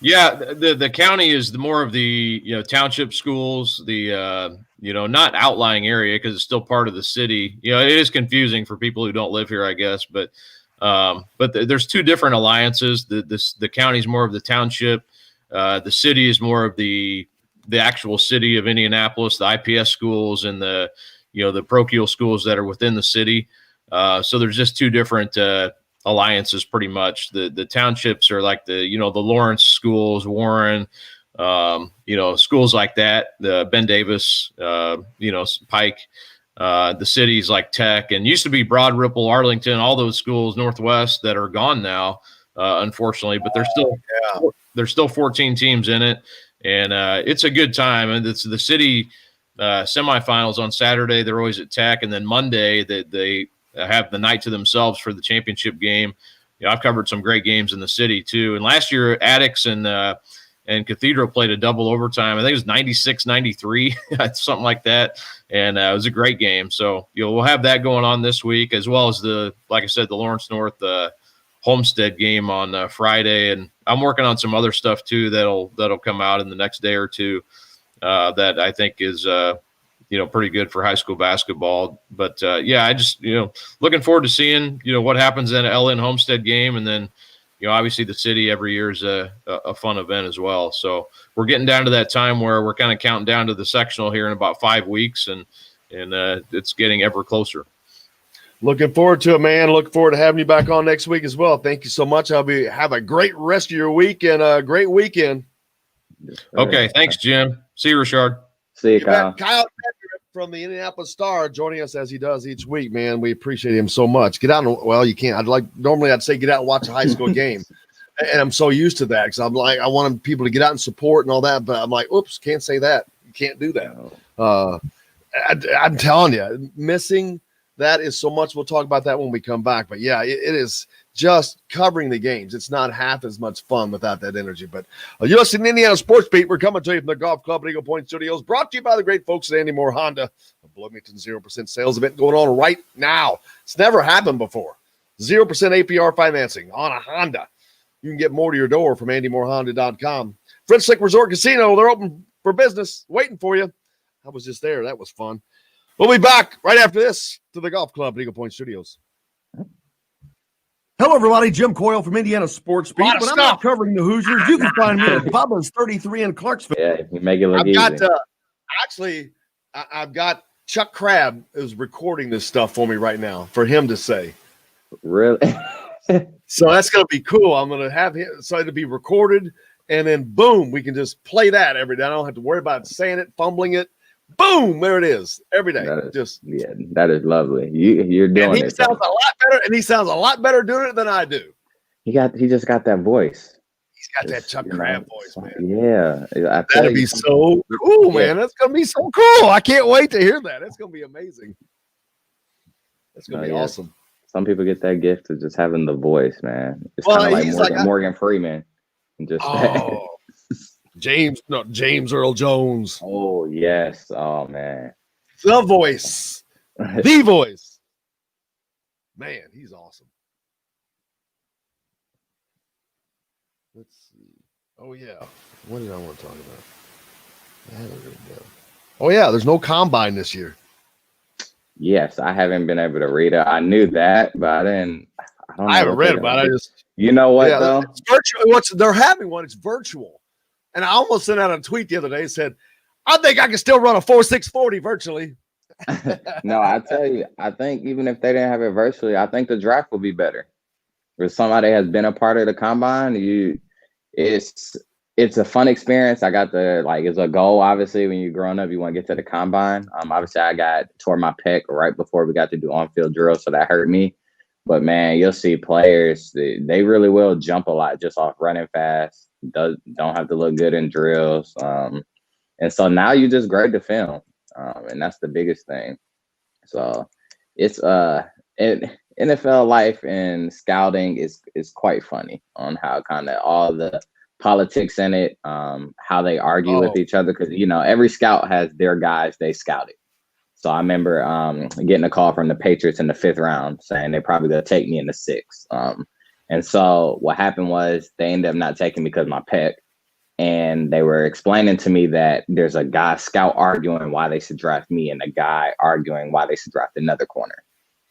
Yeah, the county is more of the township schools, the not outlying area because it's still part of the city. It is confusing for people who don't live here, I guess. But there's two different alliances. The county is more of the township. The city is more of the actual city of Indianapolis, the IPS schools and the parochial schools that are within the city. So there's just two different alliances pretty much. The townships are like the Lawrence schools, Warren, Schools like that, the Ben Davis, Pike, the cities like Tech, and used to be Broad Ripple, Arlington, all those schools Northwest that are gone now, unfortunately, but there's still 14 teams in it, and it's a good time. And it's the city semifinals on Saturday. They're always at Tech, and then Monday they have the night to themselves for the championship game. I've covered some great games in the city too. And last year, Addicts and Cathedral played a double overtime. I think it was 96-93, something like that. And it was a great game. So, we'll have that going on this week, as well as like I said, the Lawrence North Homestead game on Friday. And I'm working on some other stuff too that'll come out in the next day or two that I think is pretty good for high school basketball. But I just looking forward to seeing what happens in an LN Homestead game, and then obviously the city every year is a fun event as well. So we're getting down to that time where we're kind of counting down to the sectional here in about 5 weeks, and it's getting ever closer. Looking forward to it, man. Looking forward to having you back on next week as well. Thank you so much. Have a great rest of your week and a great weekend. Okay, thanks, Jim. See you, Rashard. See you, Kyle. Kyle from the Indianapolis Star joining us as he does each week, man. We appreciate him so much. Get out and, you can't. I'd say get out and watch a high school game. And I'm so used to that because I'm like, I want people to get out and support and all that, but I'm like, oops, can't say that. You can't do that. I'm telling you, missing that is so much. We'll talk about that when we come back. But yeah, it is just covering the games. It's not half as much fun without that energy. But you're listening to Indiana Sports Beat. We're coming to you from the Golf Club at Eagle Point Studios, brought to you by the great folks at Andy Moore Honda, a Bloomington 0% sales event going on right now. It's never happened before. 0% APR financing on a Honda. You can get more to your door from andymoorehonda.com. French Lick Resort Casino, they're open for business, waiting for you. I was just there. That was fun. We'll be back right after this to the Golf Club at Eagle Point Studios. Hello, everybody. Jim Coyle from Indiana Sports Beat. When I'm not covering the Hoosiers, you can find me at Bubba's 33 in Clarksville. Yeah, you make it look easy. I've got Chuck Crabb is recording this stuff for me right now for him to say. Really? So that's going to be cool. I'm going to have him, so it'll be recorded, and then boom, we can just play that every day. I don't have to worry about saying it, fumbling it. Boom, there it is every day. That is lovely. You're doing it. Sounds a lot better, and he sounds a lot better doing it than I do. He just got that voice. He's got that Chuck Crabb voice, man. Yeah, that'd be so cool, man. That's gonna be so cool. I can't wait to hear that. It's gonna be amazing. That's gonna be awesome. Some people get that gift of just having the voice, man. It's kind of like Morgan Freeman. Just James Earl Jones. Oh, yes. Oh, man. The voice. The voice. Man, he's awesome. Let's see. Oh, yeah. What did I want to talk about? I haven't written down. Oh, yeah. There's no combine this year. Yes, I haven't been able to read it. I knew that, but I haven't read about it. You know what, though? It's virtual. They're having one. It's virtual. And I almost sent out a tweet the other day and said, I think I can still run a 4.640 virtually. No, I tell you, I think even if they didn't have it virtually, I think the draft will be better. If somebody has been a part of the combine, it's a fun experience. I got it's a goal, obviously, when you're growing up, you want to get to the combine. Obviously, I tore my pec right before we got to do on-field drills, so that hurt me. But, man, you'll see players, they really will jump a lot just off running fast. Don't have to look good in drills. And so now you just grade the film. And that's the biggest thing. So it's NFL life and scouting is quite funny on how kind of all the politics in it, how they argue with each other. Because, every scout has their guys they scouted. So I remember getting a call from the Patriots in the 5th round saying they're probably going to take me in the 6th. And so what happened was they ended up not taking me because of my pec. And they were explaining to me that there's a guy scout arguing why they should draft me and a guy arguing why they should draft another corner.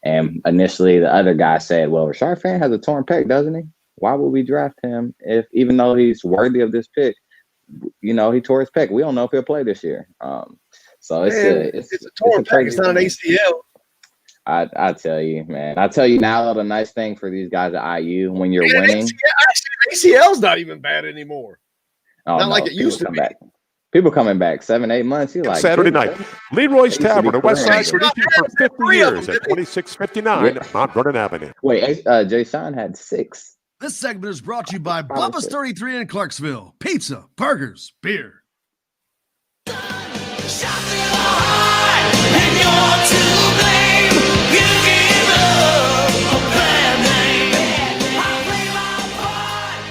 And initially the other guy said, well, Rashard Fant has a torn pec, doesn't he? Why would we draft him if even though he's worthy of this pick, he tore his pec. We don't know if he'll play this year. So it's a torn pec. It's not an ACL. I tell you, man. I tell you now, the nice thing for these guys at IU when you're winning. ACL's not even bad anymore. Oh, Not no, like it used to come be. back. People coming back 7-8 months. You're like Saturday night. Leroy's They used to Tavern be on West Side, friends. tradition for 50 years at 2659 Mount Vernon Avenue. Wait, Jay Sean had 6. This segment is brought to you by Probably Bubba's six. 33 in Clarksville. Pizza, burgers, beer.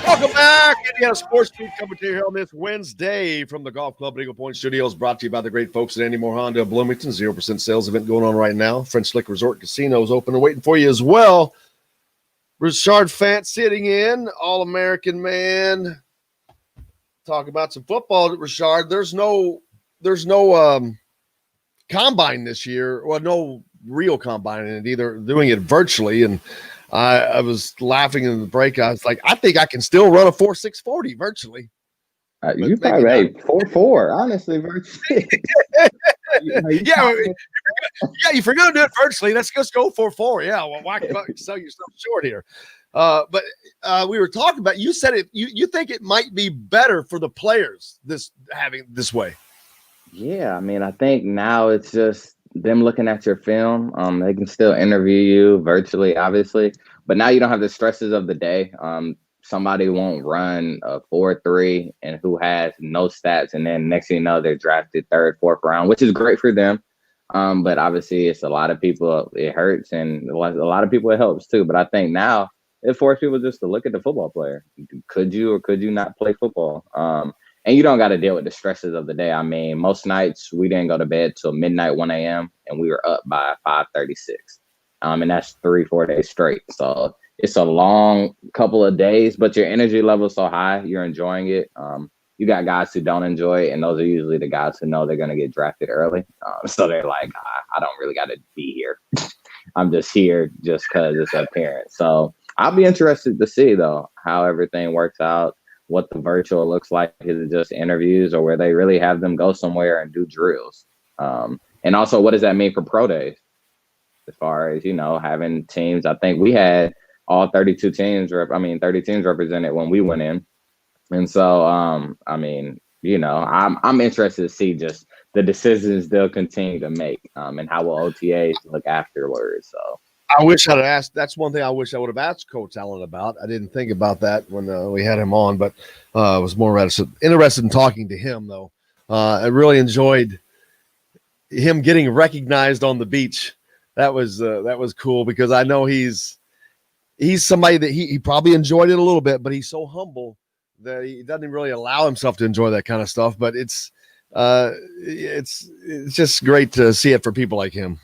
Welcome back. Indiana Sports Beat coming to you here on this Wednesday from the Golf Club at Eagle Point Studios, brought to you by the great folks at Andy Moore Honda of Bloomington. 0% sales event going on right now. French Lick Resort Casino is open and waiting for you as well. Rashard Fant sitting in, All-American man. Talk about some football, Rashard. There's no combine this year. Well, no real combine in it either. Doing it virtually, and I was laughing in the break. I was like, I think I can still run a 4.640 virtually. You probably made 4.4, honestly, virtually. Yeah, if you're gonna do it virtually, let's just go 4.4. Yeah, well, why sell yourself short here? But we were talking about. You said it. You think it might be better for the players having this way. Yeah, I mean, I think now it's just them looking at your film. They can still interview you virtually, obviously, but now you don't have the stresses of the day. Somebody won't run a 4.3 and who has no stats, and then next thing you know, they're drafted 3rd, 4th round, which is great for them. But obviously, it's a lot of people. It hurts, and a lot of people it helps too. But I think now it forces people just to look at the football player. Could you or could you not play football? And you don't got to deal with the stresses of the day. I mean, most nights we didn't go to bed till midnight, 1 a.m., and we were up by 5:36. And that's 3-4 days straight. So it's a long couple of days, but your energy level is so high, you're enjoying it. You got guys who don't enjoy it, and those are usually the guys who know they're going to get drafted early. So they're like, I don't really got to be here. I'm just here just because it's a parent. So I'll be interested to see, though, how everything works out, what the virtual looks like. Is it just interviews or where they really have them go somewhere and do drills? And also, what does that mean for pro days? As far as, having teams, I think we had all 32 teams, 30 teams represented when we went in. And so, I'm interested to see just the decisions they'll continue to make and how will OTAs look afterwards. So I wish I'd asked. That's one thing I wish I would have asked Coach Allen about. I didn't think about that when we had him on, but I was more interested in talking to him, though. I really enjoyed him getting recognized on the beach. That was cool because I know he's somebody that he probably enjoyed it a little bit, but he's so humble that he doesn't really allow himself to enjoy that kind of stuff. But it's just great to see it for people like him.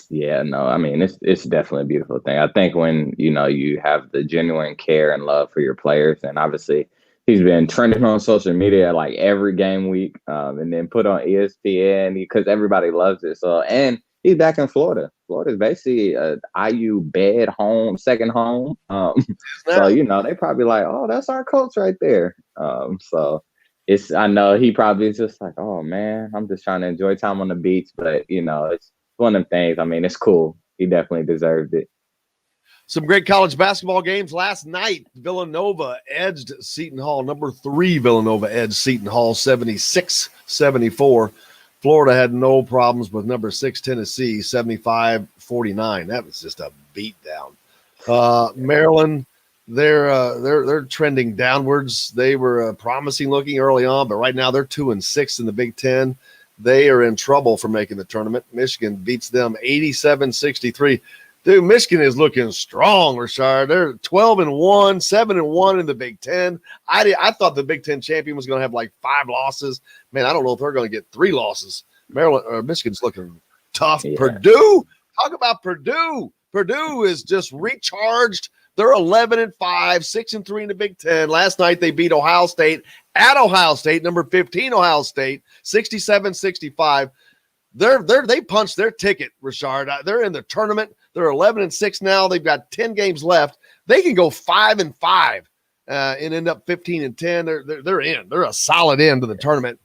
Yeah, no, I mean, it's definitely a beautiful thing. I think when, you have the genuine care and love for your players, and obviously he's been trending on social media like every game week and then put on ESPN because everybody loves it. So, and he's back in Florida. Florida's basically a IU bed home, second home. So, they probably like, oh, that's our coach right there. So I know he probably is just like, oh man, I'm just trying to enjoy time on the beach. But, it's one of them things. I mean, it's cool. He definitely deserved it. Some great college basketball games last night. Villanova edged Seton Hall. Number 3 Villanova edged Seton Hall 76-74. Florida had no problems with number 6 Tennessee 75-49. That was just a beatdown. Maryland, they're trending downwards. They were promising looking early on, but right now they're 2-6 in the Big Ten. They are in trouble for making the tournament. Michigan beats them 87-63. Dude, Michigan is looking strong, Rashard. They're 12-1, 7-1 in the Big Ten. I thought the Big Ten champion was going to have like 5 losses. Man, I don't know if they're going to get 3 losses. Michigan's looking tough. Yeah. Purdue, talk about Purdue. Purdue is just recharged. They're 11-5, 6-3 in the Big Ten. Last night they beat Ohio State at Ohio State, number 15 Ohio State, 67-65. They punched their ticket, Rashard. They're in the tournament. They're 11-6 now. They've got 10 games left. They can go 5-5 and end up 15-10. They're in. They're a solid end to the tournament.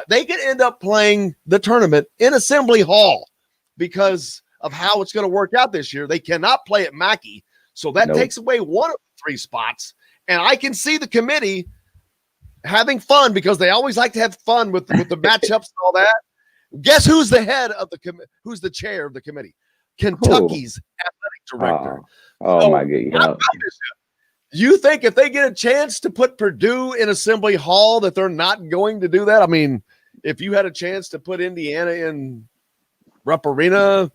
They could end up playing the tournament in Assembly Hall because of how it's going to work out this year. They cannot play at Mackey, so that takes away one of the 3 spots. And I can see the committee having fun because they always like to have fun with the matchups and all that. Guess who's the head of the who's the chair of the committee? Kentucky's athletic director. My God. You think if they get a chance to put Purdue in Assembly Hall that they're not going to do that? I mean, if you had a chance to put Indiana in Rupp Arena,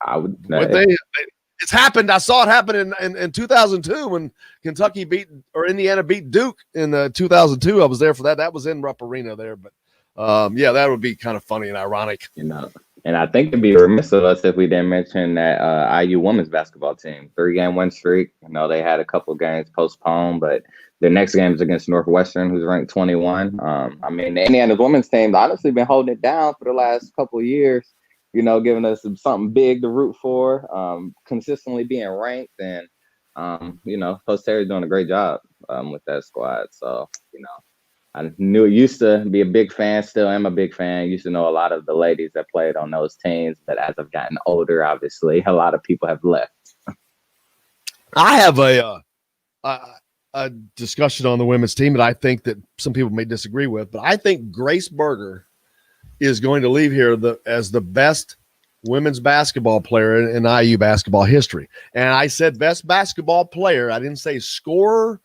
I would. It's happened. I saw it happen in 2002 when Kentucky Indiana beat Duke in 2002. I was there for that. That was in Rupp Arena there. But that would be kind of funny and ironic. And I think it'd be remiss of us if we didn't mention that IU women's basketball team, 3-game win streak. They had a couple games postponed, but their next game is against Northwestern, who's ranked 21. The Indiana women's team honestly been holding it down for the last couple of years. Giving us something big to root for, consistently being ranked. And, Coach Terry's doing a great job with that squad. So, I knew it used to be a big fan, still am a big fan. Used to know a lot of the ladies that played on those teams. But as I've gotten older, obviously, a lot of people have left. I have a discussion on the women's team that I think that some people may disagree with. But I think Grace Berger is going to leave here as the best women's basketball player in IU basketball history. And I said best basketball player. I didn't say scorer,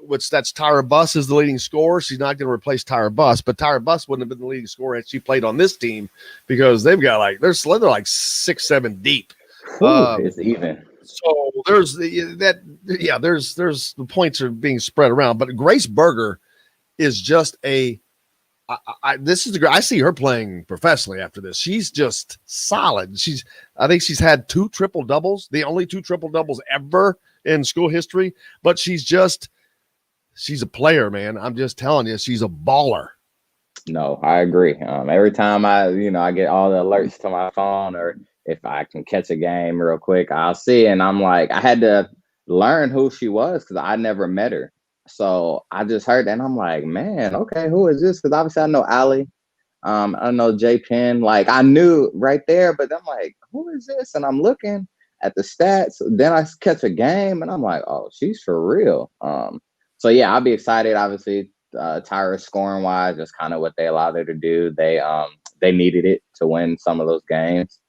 which that's Tyra Buss is the leading scorer. She's not going to replace Tyra Buss, but Tyra Buss wouldn't have been the leading scorer if she played on this team because they've got they're 6-7 deep. It's even. So there's the points are being spread around, but Grace Berger is just I see her playing professionally after this. She's just solid. I think she's had 2 triple doubles, the only 2 triple doubles ever in school history. But she's a player, man. I'm just telling you, she's a baller. No, I agree. Every time I get all the alerts to my phone, or if I can catch a game real quick, I'll see. And I'm like, I had to learn who she was because I never met her. So I just heard that and I'm like, man, okay, who is this? Because obviously I know Allie. I know J Penn. I knew right there, but I'm like, who is this? And I'm looking at the stats. Then I catch a game and I'm like, oh, she's for real. So yeah, I'll be excited. Obviously, Tyra scoring wise, just kind of what they allowed her to do. They needed it to win some of those games.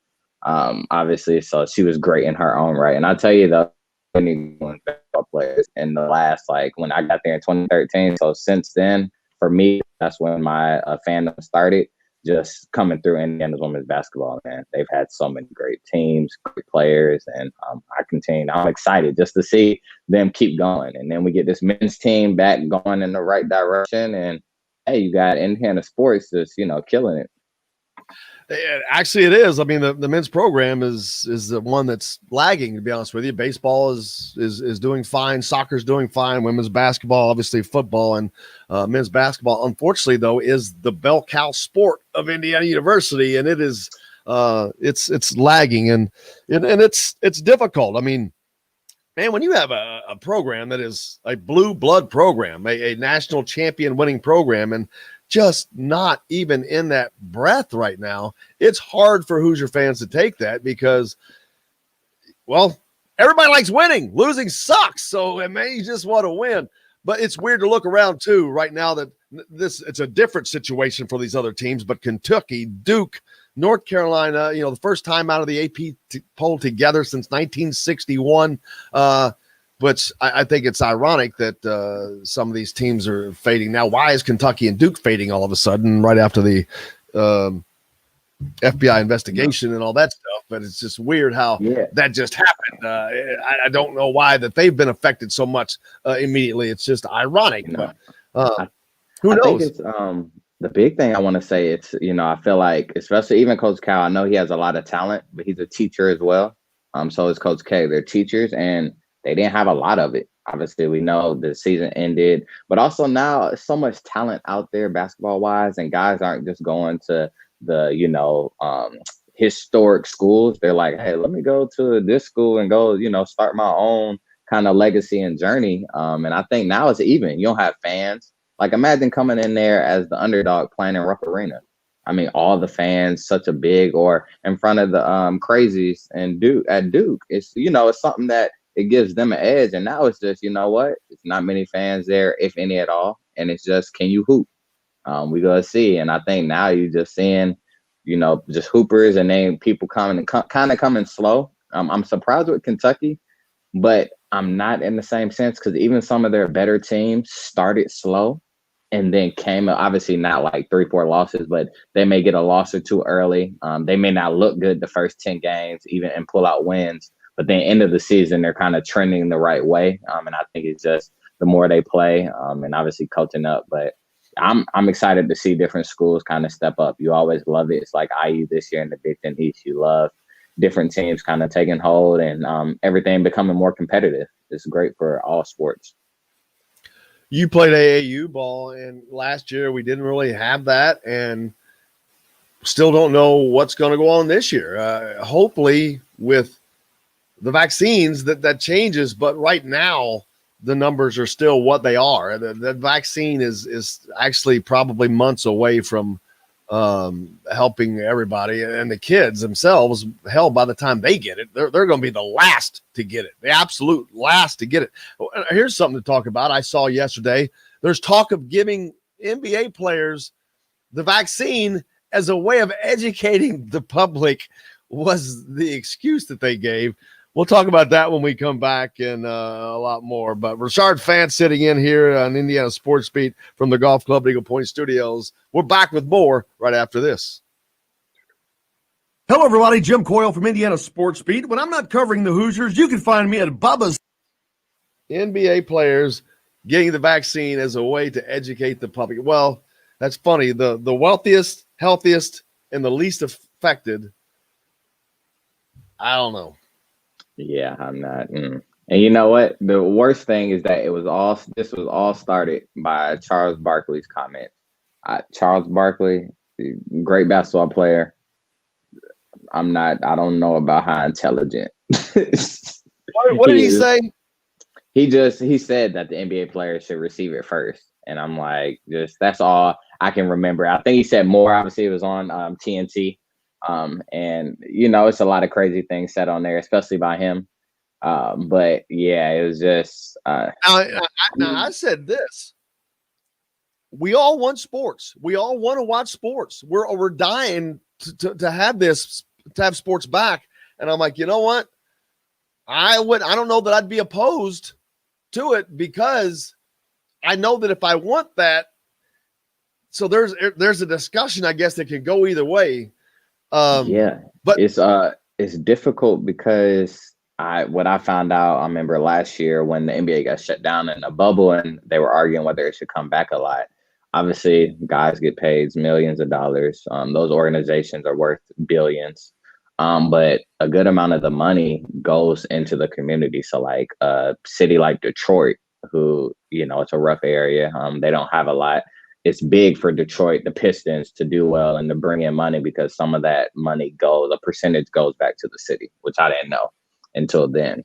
Obviously, so she was great in her own right. And I'll tell you though, basketball players in the last when I got there in 2013. So since then, for me, that's when my fandom started. Just coming through Indiana's women's basketball, man. They've had so many great teams, great players, and I'm excited just to see them keep going. And then we get this men's team back going in the right direction. And hey, you got Indiana sports just killing it. Actually, it is. I mean, the men's program is the one that's lagging, to be honest with you. Baseball is doing fine. Soccer's doing fine. Women's basketball, obviously football, and men's basketball, unfortunately, though, is the bell cow sport of Indiana University, and it is it's lagging and it's difficult. I mean, man, when you have a program that is a blue blood program, a national champion winning program, and just not even in that breath right now, it's hard for Hoosier fans to take that because, well, everybody likes winning. Losing sucks. So, man, you just want to win. But it's weird to look around, too, right now that it's a different situation for these other teams. But Kentucky, Duke, North Carolina, the first time out of the AP poll together since 1961, which I think it's ironic that some of these teams are fading. Now, why is Kentucky and Duke fading all of a sudden right after the FBI investigation and all that stuff? But it's just weird how that just happened. I don't know why that they've been affected so much immediately. It's just ironic. But, who knows? Think it's, the big thing I want to say, it's, I feel like, especially even Coach Cal, I know he has a lot of talent, but he's a teacher as well. So is Coach K. They're teachers, and they didn't have a lot of it. Obviously, we know the season ended, but also now so much talent out there basketball wise, and guys aren't just going to the, historic schools. They're like, hey, let me go to this school and go, start my own kind of legacy and journey. And I think now it's even. You don't have fans. Like, imagine coming in there as the underdog playing in Rupp Arena. I mean, all the fans, such a big, or in front of the crazies and Duke. It's, it's something that it gives them an edge. And now it's just, it's not many fans there, if any at all. and it's just, can you hoop? We gonna see, and I think now you're just seeing, just hoopers, and then people coming slow. I'm surprised with Kentucky, but I'm not in the same sense, because even some of their better teams started slow and then came up, obviously not like 3-4 losses, but they may get a loss or two early. They may not look good the first 10 games even and pull out wins, but then end of the season, they're kind of trending the right way. And I think it's just the more they play, and obviously coaching up, but I'm excited to see different schools kind of step up. You always love it. It's like IU this year in the Big Ten East. You love different teams kind of taking hold, and everything becoming more competitive. It's great for all sports. You played AAU ball, and last year we didn't really have that, and still don't know what's going to go on this year. Hopefully with the vaccines that changes, but right now the numbers are still what they are. The vaccine is actually probably months away from helping everybody, and the kids themselves, hell, by the time they get it, they're going to be the last to get it, the absolute last to get it. Here's something to talk about. I saw yesterday, there's talk of giving NBA players the vaccine as a way of educating the public, was the excuse that they gave. We'll talk about that when we come back, and a lot more. But Rashard Fant sitting in here on Indiana Sports Beat from the Golf Club Eagle Point Studios. We're back with more right after this. Hello, everybody. Jim Coyle from Indiana Sports Beat. When I'm not covering the Hoosiers, you can find me at Bubba's. NBA players getting the vaccine as a way to educate the public. Well, that's funny. The wealthiest, healthiest, and the least affected, I don't know. Yeah, I'm not. And you know what? The worst thing is that this was all started by Charles Barkley's comment. Charles Barkley, great basketball player. I don't know about how intelligent. What did he say? He said that the NBA players should receive it first. And I'm like, that's all I can remember. I think he said more. Obviously, it was on TNT. And it's a lot of crazy things said on there, especially by him. But yeah, it was just. I said this. We all want sports. We all want to watch sports. We're dying to have this, to have sports back. And I'm like, you know what? I don't know that I'd be opposed to it, because I know that if I want that, so there's a discussion, I guess, that can go either way. But it's difficult, because what I found out, I remember last year when the NBA got shut down in a bubble and they were arguing whether it should come back a lot. Obviously, guys get paid millions of dollars. Those organizations are worth billions. But a good amount of the money goes into the community. So like a city like Detroit, who, it's a rough area. They don't have a lot. It's big for Detroit, the Pistons, to do well and to bring in money, because some of that money a percentage goes back to the city, which I didn't know until then.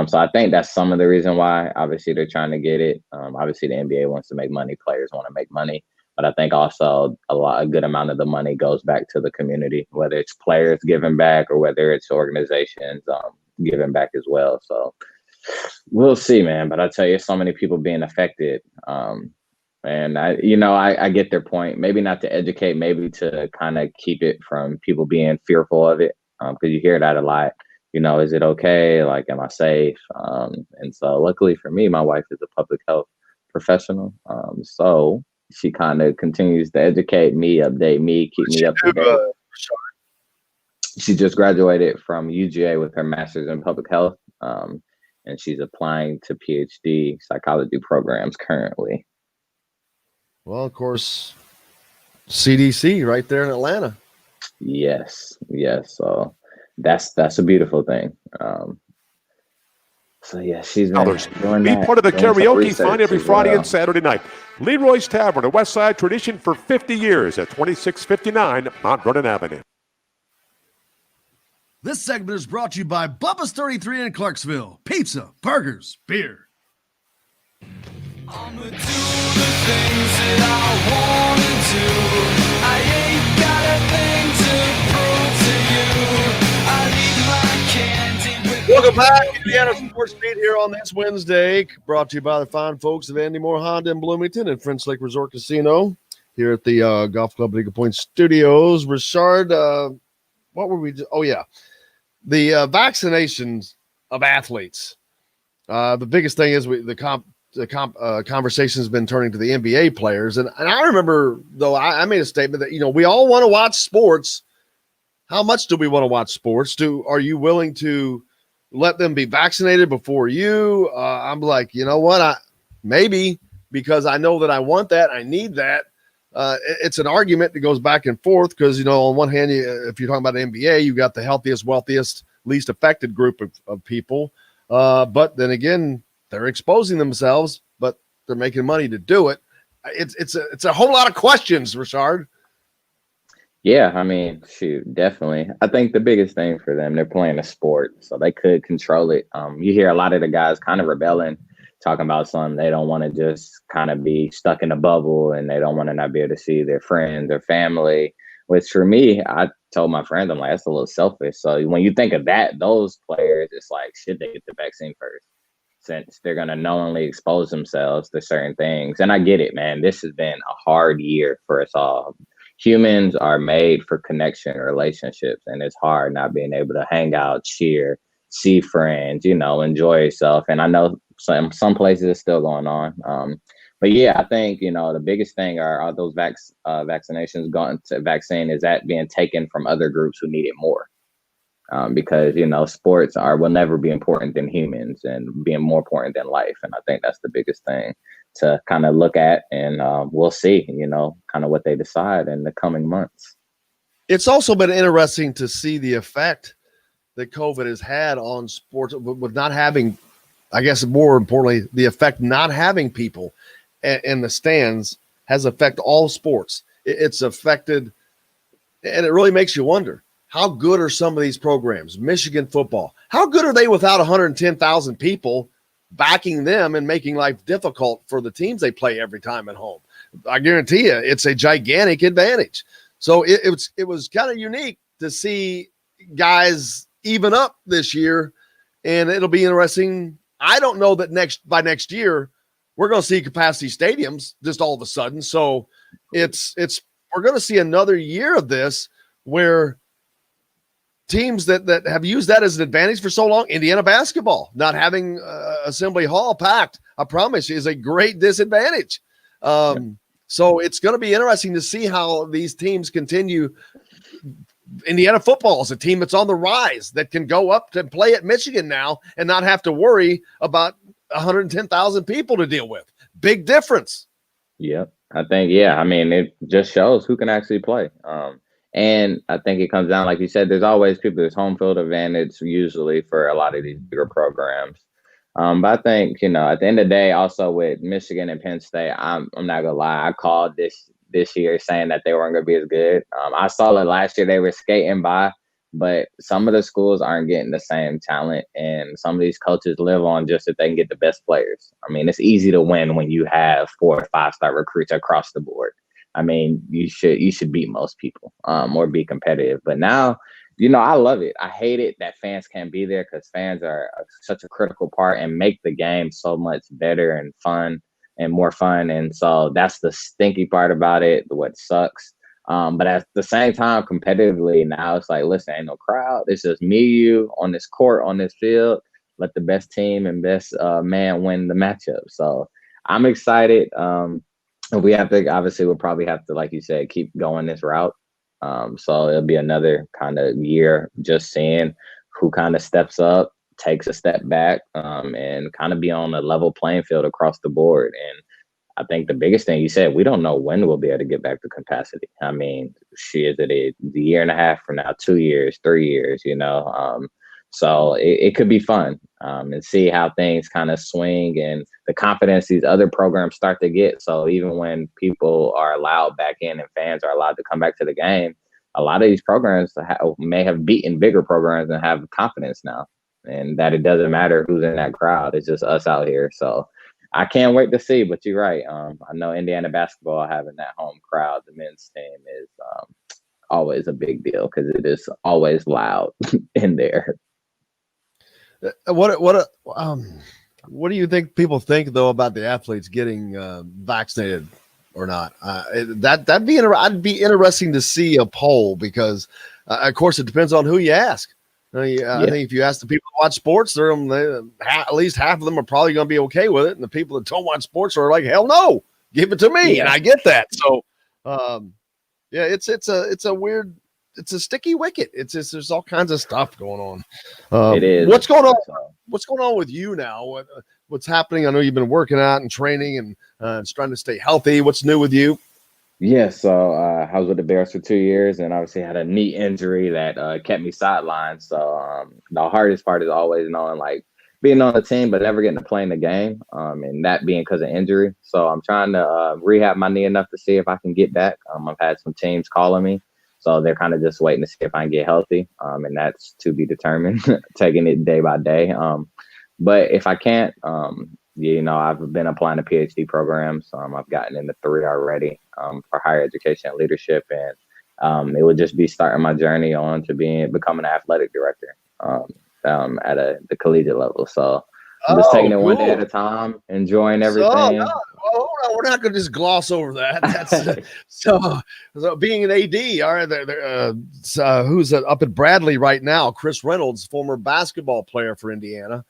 So I think that's some of the reason why. Obviously, they're trying to get it. Obviously, the NBA wants to make money. Players want to make money. But I think also a good amount of the money goes back to the community, whether it's players giving back or whether it's organizations giving back as well. So we'll see, man. But I tell you, so many people being affected. And I get their point. Maybe not to educate, maybe to kind of keep it from people being fearful of it, because you hear that a lot. Is it okay? Like, am I safe? And so luckily for me, my wife is a public health professional. So she kind of continues to educate me, update me, keep me up to date. She just graduated from UGA with her master's in public health. And she's applying to PhD psychology programs currently. Well, of course, CDC right there in Atlanta. Yes. So that's a beautiful thing. So yeah, she's been be part of the karaoke fun every Friday and Saturday night. Leroy's Tavern, a West Side tradition for 50 years at 2659 Mount Vernon Avenue. This segment is brought to you by Bubba's 33 in Clarksville. Pizza, burgers, beer. I'ma do the things that I wanna do. I ain't got a thing to prove to you. I leave my candy with Welcome back, Indiana Sports Beat here on this Wednesday, brought to you by the fine folks of Andy Moore Honda in Bloomington and French Lake Resort Casino here at the Golf Club Eagle Point Studios. Rashard, what were we? Oh, yeah. The vaccinations of athletes. The biggest thing is the conversation has been turning to the NBA players. And I remember, though, I made a statement that, we all want to watch sports. How much do we want to watch sports? Are you willing to let them be vaccinated before you? I'm like, you know what? Maybe, because I know that I want that. I need that. It's an argument that goes back and forth because, on one hand, if you're talking about the NBA, you've got the healthiest, wealthiest, least affected group of people. But then again, they're exposing themselves, but they're making money to do it. It's a whole lot of questions, Rashard. Yeah, I mean, shoot, definitely. I think the biggest thing for them, they're playing a sport, so they could control it. You hear a lot of the guys kind of rebelling, talking about something. They don't want to just kind of be stuck in a bubble, and they don't want to not be able to see their friends or family. Which for me, I told my friends, I'm like, that's a little selfish. So when you think of that, those players, it's like, should they get the vaccine first? Since they're going to knowingly expose themselves to certain things. And I get it, man. This has been a hard year for us all. Humans are made for connection, relationships, and it's hard not being able to hang out, cheer, see friends, enjoy yourself. And I know some places it's still going on. But yeah, I think, the biggest thing are those vaccinations going to vaccine is that being taken from other groups who need it more. Because, sports will never be important than humans and being more important than life. And I think that's the biggest thing to kind of look at, and we'll see, kind of what they decide in the coming months. It's also been interesting to see the effect that COVID has had on sports with not having, I guess more importantly, the effect not having people in the stands has affected all sports. It's affected, and it really makes you wonder, how good are some of these programs? Michigan football, how good are they without 110,000 people backing them and making life difficult for the teams they play every time at home? I guarantee you it's a gigantic advantage. So it was kind of unique to see guys even up this year, and it'll be interesting. I don't know that by next year we're going to see capacity stadiums just all of a sudden. So we're going to see another year of this where teams that have used that as an advantage for so long. Indiana basketball, not having Assembly Hall packed, I promise you, is a great disadvantage. So it's going to be interesting to see how these teams continue. Indiana football is a team that's on the rise that can go up to play at Michigan now and not have to worry about 110,000 people to deal with. Big difference. Yep. I think, it just shows who can actually play. And I think it comes down, like you said, there's always people, there's home field advantage usually for a lot of these bigger programs. But I think, at the end of the day, also with Michigan and Penn State, I'm not gonna lie, I called this year saying that they weren't gonna be as good. I saw it last year, they were skating by, but some of the schools aren't getting the same talent, and some of these coaches live on just if they can get the best players. I mean, it's easy to win when you have 4 or 5-star recruits across the board. I mean, you should beat most people or be competitive. But now, I love it. I hate it that fans can't be there because fans are such a critical part and make the game so much better and fun and more fun. And so that's the stinky part about it, what sucks. But at the same time, competitively now, it's like, listen, ain't no crowd. It's just me, you on this court, on this field. Let the best team and best man win the matchup. So I'm excited. We have to, obviously, we'll probably have to, like you said, keep going this route. So it'll be another kind of year just seeing who kind of steps up, takes a step back, and kind of be on a level playing field across the board. And I think the biggest thing you said, we don't know when we'll be able to get back to capacity. I mean, is it a year and a half from now, 2 years, 3 years, So it could be fun and see how things kind of swing and the confidence these other programs start to get. So even when people are allowed back in and fans are allowed to come back to the game, a lot of these programs may have beaten bigger programs and have confidence now, and that it doesn't matter who's in that crowd. It's just us out here. So I can't wait to see, but you're right. I know Indiana basketball having that home crowd, the men's team is always a big deal because it is always loud in there. What do you think people think though about the athletes getting vaccinated or not? I'd be interesting to see a poll because, of course, it depends on who you ask. I think if you ask the people who watch sports, at least half of them are probably going to be okay with it, and the people that don't watch sports are like, "Hell no, give it to me," and I get that. So, it's a weird, it's a sticky wicket. There's all kinds of stuff going on. It is. What's going on? What's going on with you now? What's happening? I know you've been working out and training and trying to stay healthy. What's new with you? Yeah, so I was with the Bears for 2 years, and obviously had a knee injury that kept me sidelined. So the hardest part is always knowing, like, being on the team, but never getting to play in the game, and that being because of injury. So I'm trying to rehab my knee enough to see if I can get back. I've had some teams calling me, so they're kind of just waiting to see if I can get healthy, and that's to be determined, taking it day by day. But if I can't, I've been applying to PhD programs. I've gotten into 3 already for higher education and leadership, and it would just be starting my journey on to becoming an athletic director at the collegiate level. So I'm just taking it one day at a time, enjoying everything. Hold on, we're not going to just gloss over that. That's so being an AD. All right, who's up at Bradley right now? Chris Reynolds, former basketball player for Indiana.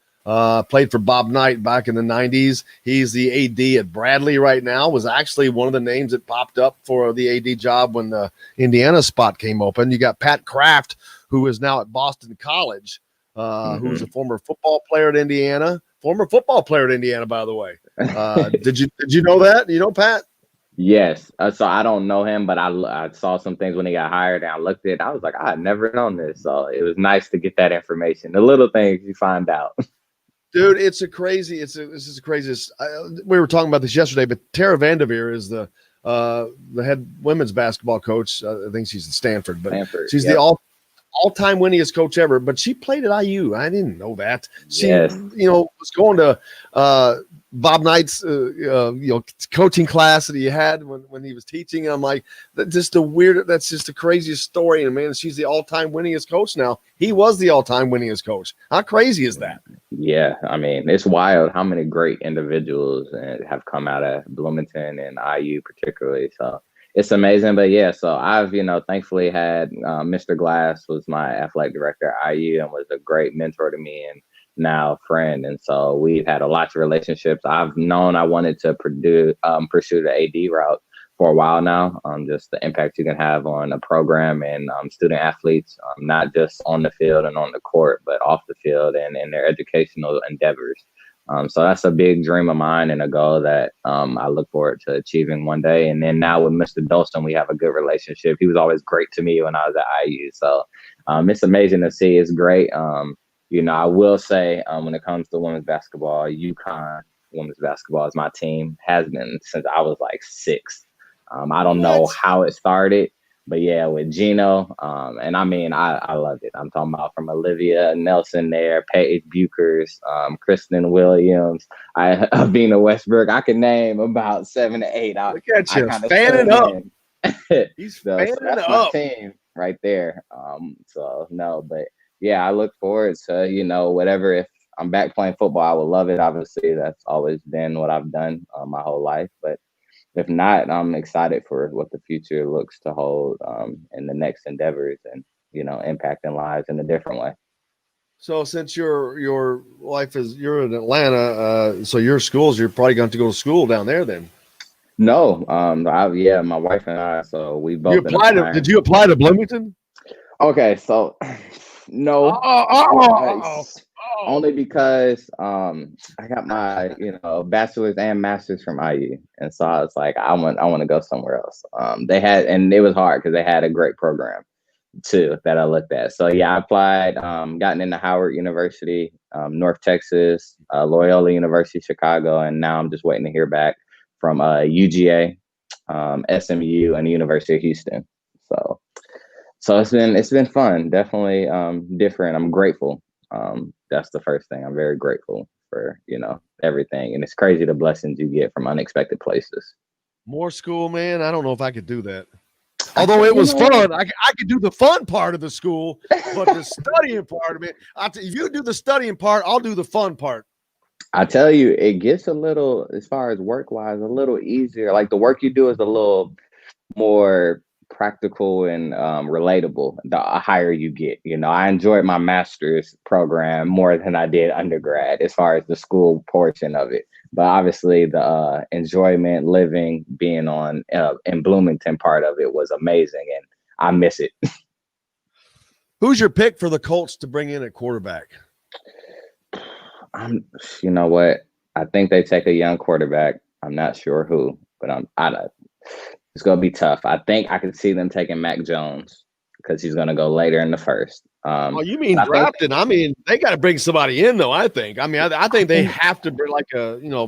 Played for Bob Knight back in the 90s. He's the AD at Bradley right now. Was actually one of the names that popped up for the AD job when the Indiana spot came open. You got Pat Kraft, who is now at Boston College, who's a former football player at Indiana. Former football player at Indiana, by the way. Did you know that? You know Pat? Yes. So I don't know him, but I saw some things when he got hired, and I looked at it. I was like, I had never known this. So it was nice to get that information. The little things you find out. Dude, this is the craziest. We were talking about this yesterday, but Tara Vanderveer is the head women's basketball coach. I think she's at Stanford, but she's the all-time winningest coach ever. But she played at IU. I didn't know that. She, was going to Bob Knight's, coaching class that he had when he was teaching. I'm like, that's just the craziest story. And man, she's the all-time winningest coach now. He was the all-time winningest coach. How crazy is that? Yeah, I mean, it's wild how many great individuals have come out of Bloomington and IU particularly. So it's amazing. But yeah, so I've, thankfully had Mr. Glass was my athletic director at IU and was a great mentor to me and now friend. And so we've had a lot of relationships. I've known I wanted to pursue the AD route for a while now. Just the impact you can have on a program and student athletes, not just on the field and on the court, but off the field and in their educational endeavors. So that's a big dream of mine and a goal that I look forward to achieving one day. And then now with Mr. Dolston, we have a good relationship. He was always great to me when I was at IU. So it's amazing to see. It's great. I will say when it comes to women's basketball, UConn women's basketball is my team, has been since I was like 6. I don't know how it started, but yeah, with Gino. And I mean, I loved it. I'm talking about from Olivia Nelson there, Paige Buchers, Kristen Williams, Avina Westbrook. I can name about 7 to 8. Look at you, fanning up. He's fanning that's up. My team right there. But yeah, I look forward to, whatever. If I'm back playing football, I would love it. Obviously, that's always been what I've done my whole life. But if not, I'm excited for what the future looks to hold in the next endeavors and, impacting lives in a different way. So since your life you're in Atlanta, so your schools, you're probably going to go to school down there then. No, my wife and I, so we both. Did you apply to Bloomington? Okay, so no. Only because I got my bachelor's and master's from IU, and so I was like, I want to go somewhere else. And it was hard because they had a great program too that I looked at. So yeah, I applied, gotten into Howard University, North Texas, Loyola University, Chicago, and now I'm just waiting to hear back from UGA, SMU, and the University of Houston. So it's been fun, definitely different. I'm grateful. That's the first thing. I'm very grateful for, everything. And it's crazy the blessings you get from unexpected places. More school, man. I don't know if I could do that. Although it was fun, I could do the fun part of the school, but the studying part of it, if you do the studying part, I'll do the fun part. I tell you, it gets a little, as far as work-wise, a little easier. Like the work you do is a little more practical and relatable the higher you get. You know, I enjoyed my master's program more than I did undergrad as far as the school portion of it. But obviously the enjoyment, living, being on in Bloomington part of it was amazing, and I miss it. Who's your pick for the Colts to bring in at quarterback? You know what? I think they take a young quarterback. I'm not sure who, but it's going to be tough. I think I could see them taking Mac Jones because he's going to go later in the first. You mean drafting? I mean, they got to bring somebody in, though, I think. I mean, I think they have to bring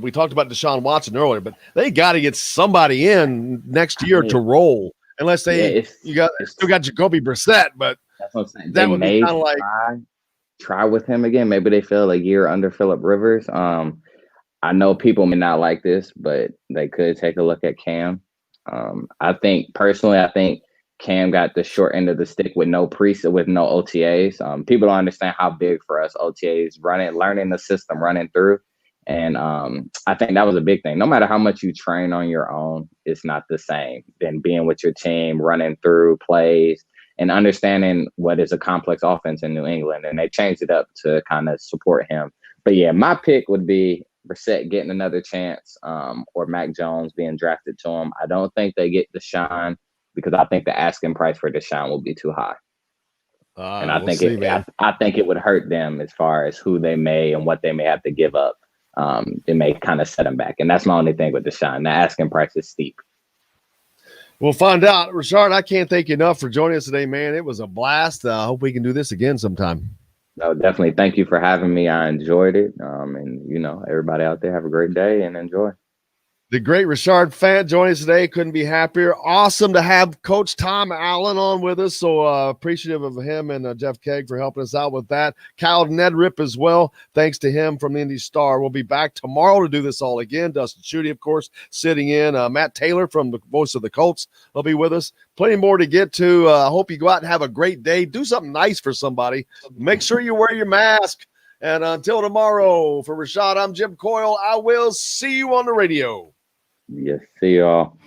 we talked about Deshaun Watson earlier, but they got to get somebody in next year to roll, unless they still got Jacoby Brissett, but that's what I'm saying. That would be kind of like try with him again. Maybe they feel a year under Phillip Rivers. I know people may not like this, but they could take a look at Cam. I think Cam got the short end of the stick with no OTAs. People don't understand how big for us OTAs learning the system, running through. And I think that was a big thing. No matter how much you train on your own, it's not the same than being with your team, running through plays, and understanding what is a complex offense in New England. And they changed it up to kind of support him. But yeah, my pick would be Brissett getting another chance, or Mac Jones being drafted to him. I don't think they get Deshaun because I think the asking price for Deshaun will be too high. And I think it would hurt them as far as who they may and what they may have to give up. It may kind of set them back. And that's my only thing with Deshaun. The asking price is steep. We'll find out. Rashard, I can't thank you enough for joining us today, man. It was a blast. I hope we can do this again sometime. No, definitely. Thank you for having me. I enjoyed it. And, everybody out there have a great day and enjoy. The great Rashard Fant joining us today. Couldn't be happier. Awesome to have Coach Tom Allen on with us. So appreciative of him and Jeff Kegg for helping us out with that. Kyle Neddenriep as well. Thanks to him from the Indy Star. We'll be back tomorrow to do this all again. Dustin Schutte, of course, sitting in. Matt Taylor from the voice of the Colts will be with us. Plenty more to get to. I hope you go out and have a great day. Do something nice for somebody. Make sure you wear your mask. And until tomorrow, for Rashard, I'm Jim Coyle. I will see you on the radio. Yes, see y'all.